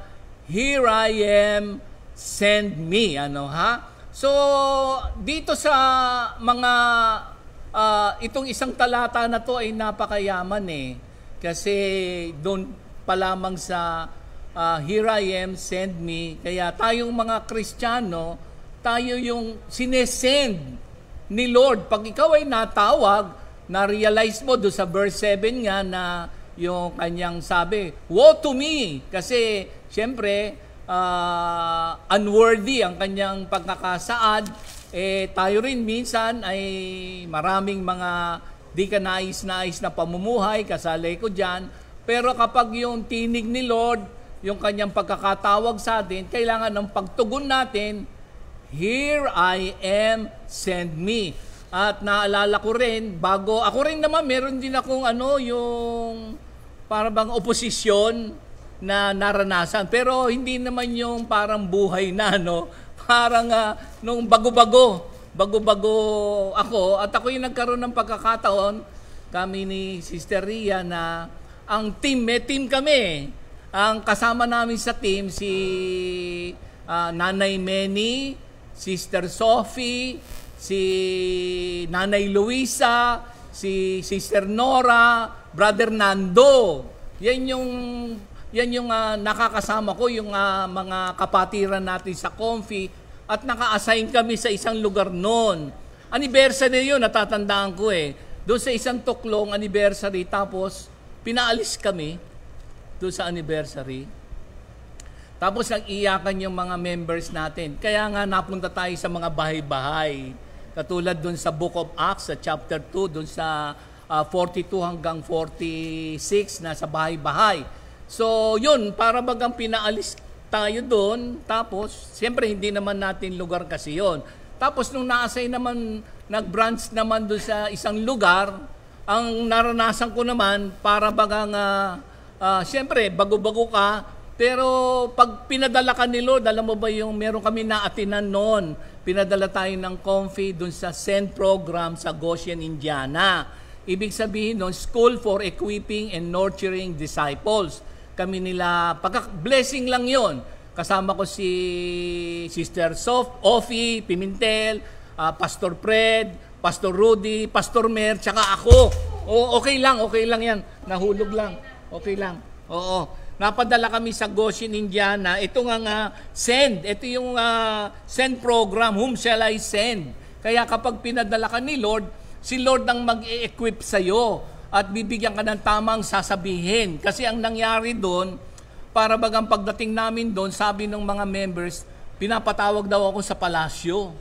Here I am, send me. So, dito sa mga, itong isang talata na to ay napakayaman Kasi doon pa lamang sa here I am, send me. Kaya tayong mga Kristiyano, tayo yung sinesend ni Lord. Pag ikaw ay natawag, na-realize mo doon sa verse 7 nga na yung kanyang sabi, woe to me! Kasi, syempre, unworthy ang kanyang pagkakasaad. Tayo rin minsan ay maraming mga di ka nais-nais na pamumuhay, kasali ko dyan. Pero kapag yung tinig ni Lord, yung kanyang pagkakatawag sa atin, kailangan ng pagtugon natin, here I am, send me. At naalala ko rin, bago, ako rin naman, meron din akong yung parang bang oposisyon na naranasan. Pero hindi naman yung parang buhay na, parang nung bago-bago ako, at ako yung nagkaroon ng pagkakataon, kami ni Sister Ria na ang team, may team kami. Ang kasama namin sa team, si Nanay Meni, Sister Sophie, si Nanay Luisa, si Sister Nora, Brother Nando. Yan yung nakakasama ko, yung mga kapatiran natin sa Comfy, at naka-assign kami sa isang lugar noon. Anniversary yun, natatandaan ko Doon sa isang tuklong anniversary, tapos pinaalis kami doon sa anniversary. Tapos nag-iyakan yung mga members natin. Kaya nga napunta tayo sa mga bahay-bahay. Katulad doon sa Book of Acts, sa chapter 2, doon sa 42 hanggang 46 na sa bahay-bahay. So yun, para bagang pinaalis tayo doon. Tapos, siyempre hindi naman natin lugar kasi yun. Tapos nung na-assign naman, nag-branch naman doon sa isang lugar, ang naranasan ko naman, para bagang, siyempre, bago-bago ka, pero pag pinadala ka ni Lord, alam mo ba yung meron kami naatinan noon, pinadala tayo ng Comfy doon sa SEND program sa Goshen, Indiana. Ibig sabihin noon, School for Equipping and Nurturing Disciples. Kami nila, blessing lang yon. Kasama ko si Sister Ophie Pimentel, Pastor Fred, Pastor Rudy, Pastor Mer, tsaka ako. Okay lang yan. Nahulog lang. Okay lang. Oo. Napadala kami sa Goshen, Indiana. Ito nga send. Ito yung send program. Whom shall I send? Kaya kapag pinadala ka ni Lord, si Lord ang mag-e-equip sa'yo at bibigyan ka ng tamang sasabihin. Kasi ang nangyari doon, para bagang pagdating namin doon, sabi ng mga members, pinapatawag daw ako sa palasyo.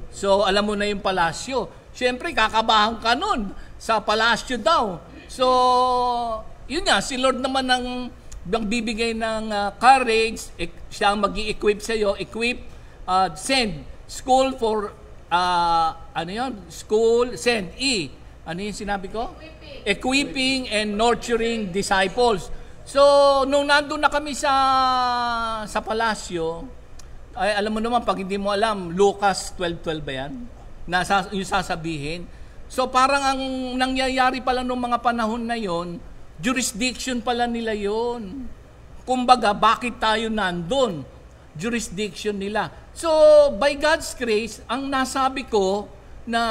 So, alam mo na yung palasyo. Siyempre, kakabahan ka nun. Sa palasyo daw. So, yun nga, si Lord naman ang bibigay ng courage, siya ang mag-i-equip sa'yo, send, school for, school, send, ano yung sinabi ko? Equipping and nurturing disciples. So, nung nandun na kami sa palasyo, ay, alam mo naman, pag hindi mo alam, Lucas 12:12 ba yan? Yung sasabihin. So, parang ang nangyayari pala nung mga panahon na yon, jurisdiction pala nila yon. Kumbaga, bakit tayo nandun? Jurisdiction nila. So, by God's grace, ang nasabi ko na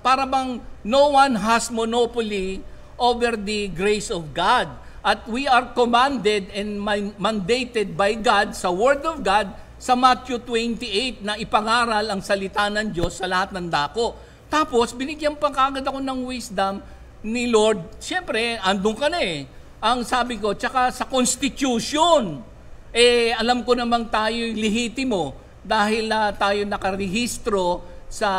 para bang no one has monopoly over the grace of God. At we are commanded and mandated by God sa Word of God sa Matthew 28 na ipangaral ang salita ng Diyos sa lahat ng dako. Tapos, binigyan pa kagad ako ng wisdom ni Lord. Siyempre, andun ka na Ang sabi ko, tsaka sa Constitution, alam ko namang tayo lehitimo dahil tayo nakarehistro sa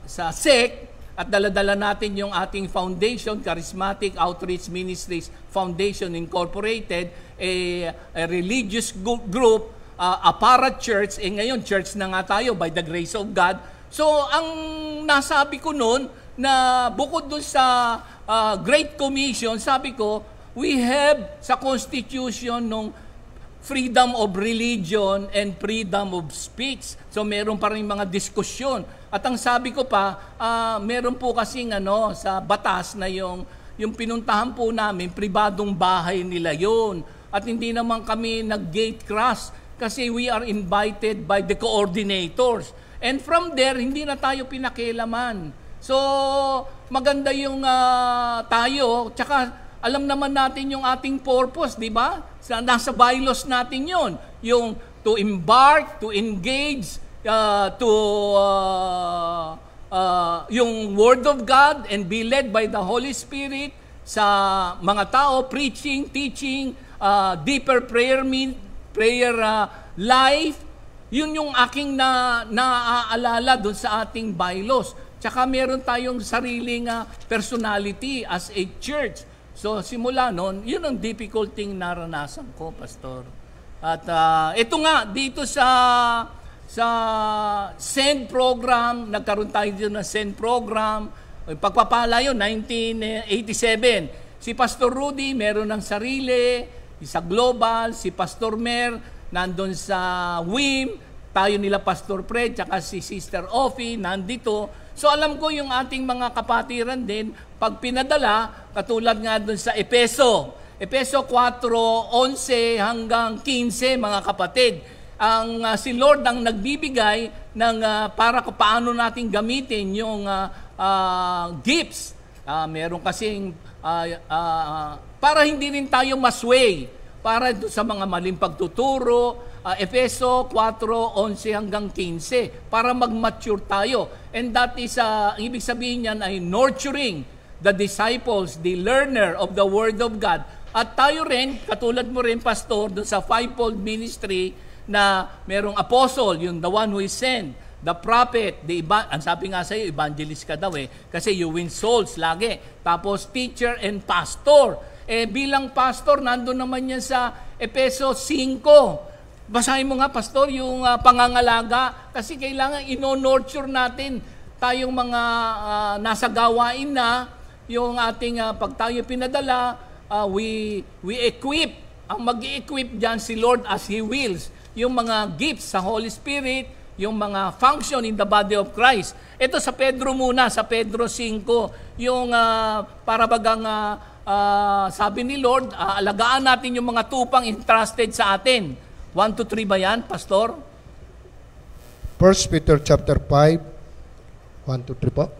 SEC at daladala natin yung ating foundation, Charismatic Outreach Ministries Foundation Incorporated, a religious group, a para-church, ngayon church na nga tayo by the grace of God. So, ang nasabi ko noon, na bukod dun sa Great Commission, sabi ko, we have sa Constitution nung freedom of religion and freedom of speech. So meron pa rin mga diskusyon. At ang sabi ko pa, meron po kasing sa batas na yung pinuntahan po namin, pribadong bahay nila yon. At hindi naman kami nag-gate crash. kasi we are invited by the coordinators. And from there, hindi na tayo pinakialaman. So, maganda yung tayo, tsaka alam naman natin yung ating purpose, di ba? Nasa bylaws natin yon, yung to embark, to engage, yung Word of God and be led by the Holy Spirit sa mga tao, preaching, teaching, deeper prayer life. Yun yung aking naaalala doon sa ating bylaws. Tsaka meron tayong sariling personality as a church. So simula noon, yun ang difficulty naranasan ko, Pastor. At ito nga, dito sa SEND program, nagkaroon tayo dito ng SEND program. Pagpapala yun, 1987. Si Pastor Rudy, meron ng sarili. Sa Global, si Pastor Mer, nandun sa WIM, tayo nila Pastor Fred, tsaka si Sister Offie, nandito. So alam ko yung ating mga kapatiran din, pag pinadala, katulad nga dun sa Efeso 4:11 hanggang 15, mga kapatid. Si Lord ang nagbibigay ng para paano natin gamitin yung gifts. Meron kasing para hindi rin tayo masway, para sa mga maling pagtuturo, Efeso 4:11 hanggang 15, para mag-mature tayo. And that is, ibig sabihin niyan ay nurturing the disciples, the learner of the Word of God. At tayo rin, katulad mo rin, Pastor, doon sa fivefold ministry na merong apostle, yung the one who is sent, the prophet, ang sabi nga sa'yo, evangelist ka daw kasi you win souls lagi. Tapos teacher and pastor. Bilang pastor, nandun naman yan sa Efeso 5. Basahin mo nga, Pastor, yung pangangalaga. Kasi kailangan ino-nurture natin tayong mga nasa gawain na, yung ating pag tayo pinadala, we equip. Ang mag-i-equip dyan si Lord as He wills. Yung mga gifts sa Holy Spirit, yung mga function in the body of Christ. Ito sa Pedro muna, sa Pedro 5, yung para bagang sabi ni Lord, alagaan natin yung mga tupang entrusted sa atin. 1-3 ba yan, Pastor? 1 Peter chapter 5, 1-3 po.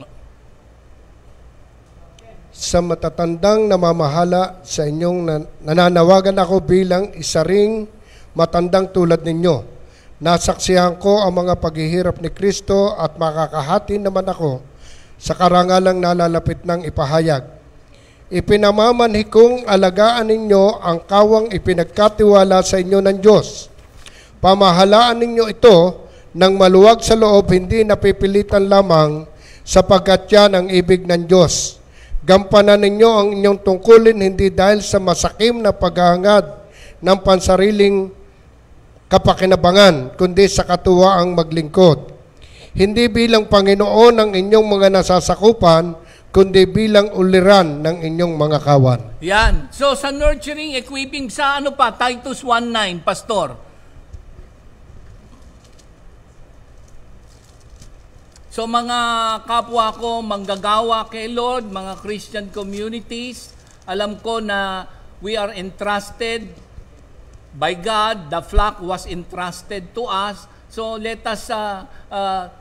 Sa matatandang namamahala sa inyong nananawagan ako bilang isa ring matandang tulad ninyo. Nasaksihan ko ang mga paghihirap ni Kristo at makakahati naman ako sa karangalang nalalapit ng ipahayag. Ipinamamanhi kong alagaan ninyo ang kawang ipinagkatiwala sa inyo ng Diyos. Pamahalaan ninyo ito ng maluwag sa loob, hindi napipilitan lamang, sapagkat yan ang ibig ng Diyos. Gampanan ninyo ang inyong tungkulin hindi dahil sa masakim na paghahangad ng pansariling kapakinabangan, kundi sa katuwaang maglingkod. Hindi bilang Panginoon ang inyong mga nasasakupan, kundi bilang uliran ng inyong mga kawan. Yan. So sa nurturing, equipping, sa Titus 1:9, Pastor. So mga kapwa ko, manggagawa kay Lord, mga Christian communities, alam ko na we are entrusted by God. The flock was entrusted to us. So let us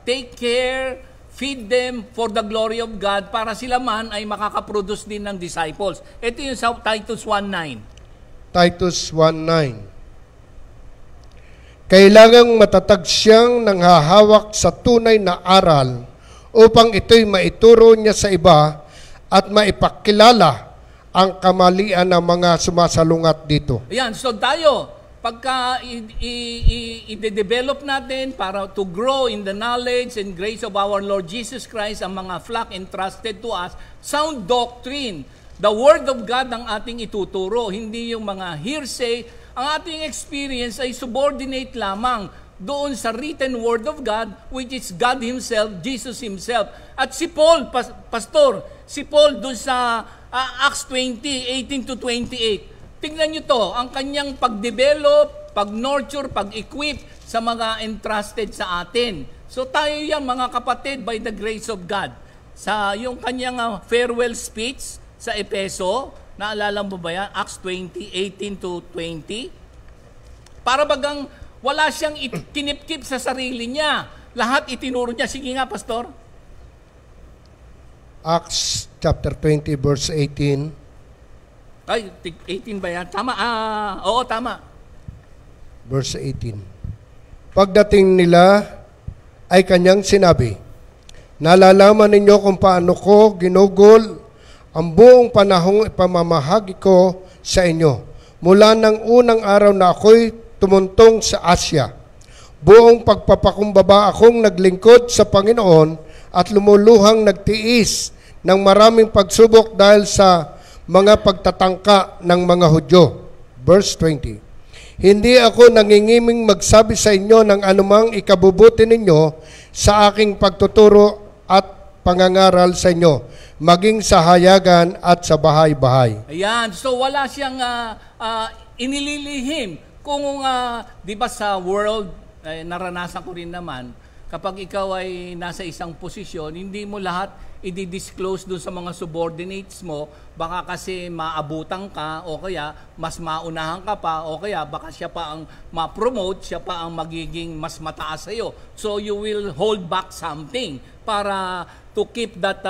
take care, feed them for the glory of God, para sila man ay makakaproduce din ng disciples. Ito yung sa Titus 1:9. Titus 1:9. Kailangang matatag siyang nanghahawak sa tunay na aral upang ito'y maituro niya sa iba at maipakilala ang kamalian ng mga sumasalungat dito. Ayan, so tayo, pagka i-develop natin para to grow in the knowledge and grace of our Lord Jesus Christ, ang mga flock entrusted to us, sound doctrine, the Word of God ang ating ituturo, hindi yung mga hearsay. Ang ating experience ay subordinate lamang doon sa written Word of God, which is God Himself, Jesus Himself. At si Paul, Pastor, si Paul doon sa Acts 20:18-28, tingnan nyo to, ang kanyang pag-develop, pag-nurture, pag-equip sa mga entrusted sa atin. So tayo yan, mga kapatid, by the grace of God. Sa yung kanyang farewell speech sa Efeso, naalala mo ba yan? Acts 20:18-20. Para bagang Wala siyang kinip-kip sa sarili niya. Lahat itinuro niya. Sige nga, Pastor. Acts chapter 20 verse 18. Ay, 18 ba yan? Tama. Oo, tama. Verse 18. Pagdating nila ay kanyang sinabi, nalalaman ninyo kung paano ko ginugol ang buong panahong ipamamahagi ko sa inyo. Mula ng unang araw na ako'y tumuntong sa Asya. Buong pagpapakumbaba akong naglingkod sa Panginoon at lumuluhang nagtiis ng maraming pagsubok dahil sa mga pagtatangka ng mga Hudyo. Verse 20. Hindi ako nangingiming magsabi sa inyo ng anumang ikabubuti ninyo sa aking pagtuturo at pangangaral sa inyo, maging sa hayagan at sa bahay-bahay. Ayan, so wala siyang inililihim. Kung, di ba sa world, naranasan ko rin naman, kapag ikaw ay nasa isang posisyon, hindi mo lahat i-disclose doon sa mga subordinates mo, baka kasi maabutan ka o kaya mas maunahan ka pa o kaya baka siya pa ang ma-promote, siya pa ang magiging mas mataas sa'yo. So you will hold back something para to keep that,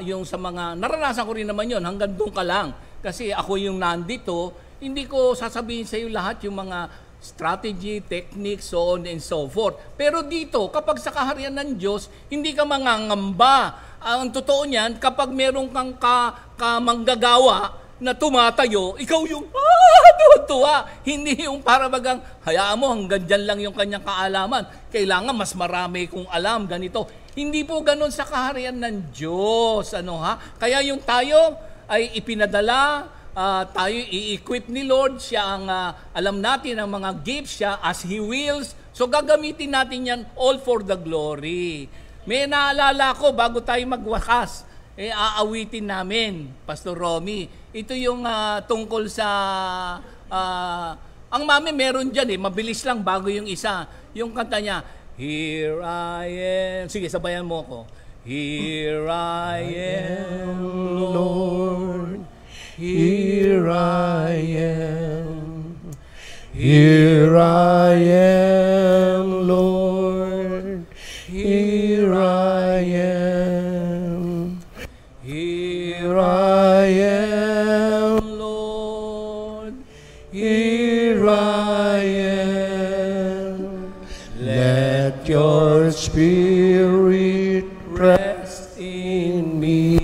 yung sa mga, naranasan ko rin naman yun, hanggang doon ka lang. Kasi ako yung nandito, hindi ko sasabihin sa'yo lahat yung mga strategy, technique, so on and so forth. Pero dito, kapag sa kaharian ng Diyos, hindi ka mangangamba. Ang totoo niyan, kapag meron kang kamanggagawa na tumatayo, ikaw yung tuwa. Hindi yung para bagang, hayaan mo, hanggang dyan lang yung kanyang kaalaman. Kailangan mas marami kung alam, ganito. Hindi po ganun sa kaharian ng Diyos. Kaya yung tayo ay ipinadala, tayo i-equip ni Lord, siya ang alam natin ang mga gifts siya as He wills. So gagamitin natin yan all for the glory. May naalala ko bago tayo magwakas, aawitin namin, Pastor Romy. Ito yung tungkol sa, ang mami meron dyan mabilis lang bago yung isa. Yung kanta niya, Here I am. Sige, sabayan mo ko. Here I am, Lord. Here I am. Here I am, Lord. Here I am. Here I am, Lord. Here I am. Let your spirit rest in me.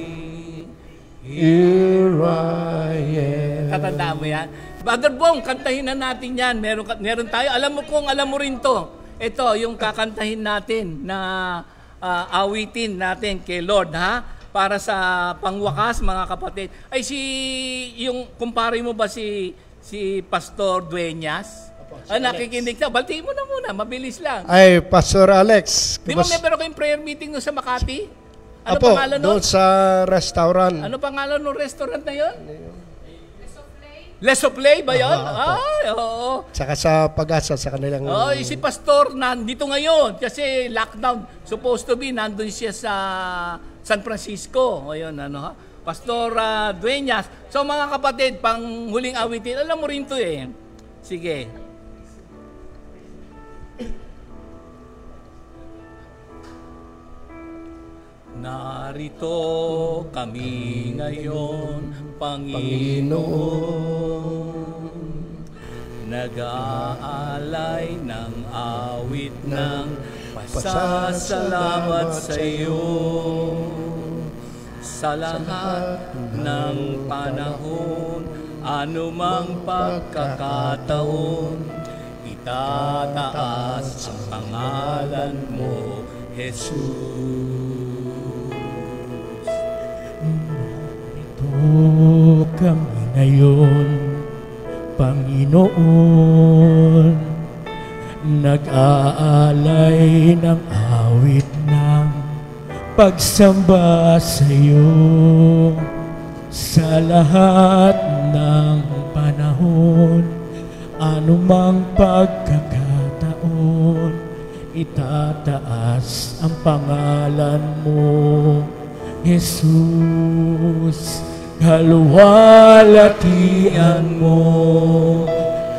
Here I am. Tatandaan mo yan? Brother Bong, kantahin na natin yan. Meron tayo. Alam mo kung alam mo rin to. Ito, yung kakantahin natin na awitin natin kay Lord, ha? Para sa pangwakas, mga kapatid. Ay, yung kumpare mo ba si Pastor Dueñas? Nakikinig ka. Baltiin mo na muna. Mabilis lang. Ay, Pastor Alex. Di ba meron kayong prayer meeting no sa Makati? Ano Apo, pangalan doon sa restaurant. Ano pangalan ng restaurant na yun? Lesoplay ba yun? Ay, oo. Saka sa Pag-asa sa kanilang... Si Pastor nandito ngayon kasi lockdown. Supposed to be, nandun siya sa San Francisco. Ayun, Pastor Dueñas. So mga kapatid, pang huling awitin, alam mo rin to Sige. Narito kami ngayon, Panginoon, nag-aalay ng awit ng pasasalamat sa iyo. Sa lahat ng panahon, anumang pagkakataon, itataas ang pangalan mo, Jesus. Kami ngayon, Panginoon, nag-aalay ng awit ng pagsamba sa iyo. Sa lahat ng panahon, anumang pagkakataon, itataas ang pangalan mo, Jesus. Kalwalatian mo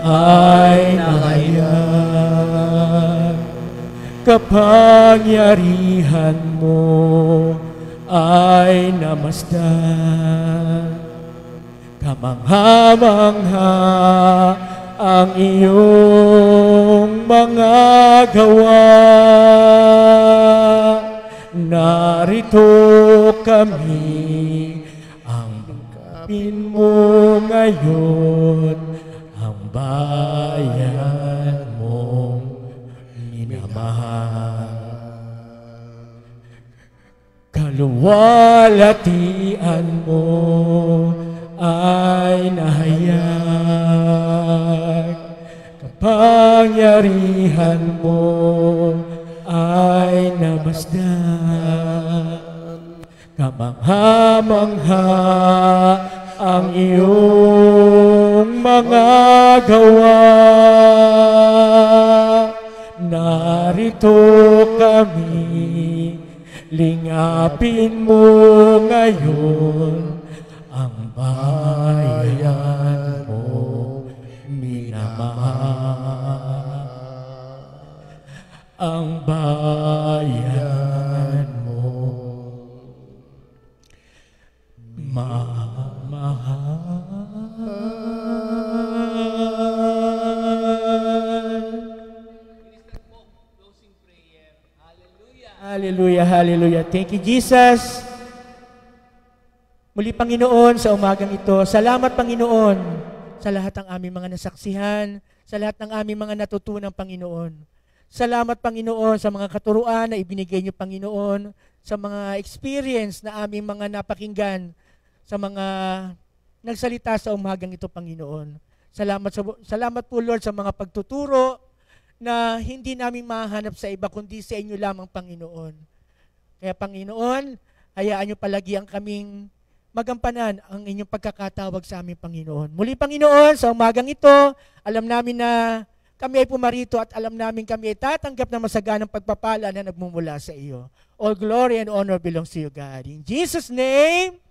ay nakayan. kapangyarihan mo ay namasdan. Kamangha-mangha ang iyong mga gawa. Narito kami, ang bangkapin mo ngayon, ang bayan mong minamahal. Kaluwalhatian mo ay nahayag, kapangyarihan mo ay namasdan. Kamangha-mangha ang iyong mga gawa. Narito kami, lingapin mo ngayon ang bayan mo minamahal. Ang bayan mo Hallelujah, hallelujah. Thank you, Jesus. Muli, Panginoon, sa umagang ito, salamat, Panginoon, sa lahat ng aming mga nasaksihan, sa lahat ng aming mga natutunan, Panginoon. Salamat, Panginoon, sa mga katuruan na ibinigay niyo, Panginoon, sa mga experience na aming mga napakinggan, sa mga nagsalita sa umagang ito, Panginoon. Salamat po, Lord, sa mga pagtuturo na hindi namin mahanap sa iba kundi sa inyo lamang, Panginoon. Kaya, Panginoon, hayaan niyo palagi ang kaming magampanan ang inyong pagkakatawag sa aming Panginoon. Muli, Panginoon, sa umagang ito, alam namin na kami ay pumarito at alam namin kami ay tatanggap ng masaganang pagpapala na nagmumula sa iyo. All glory and honor belongs to you, God. In Jesus' name,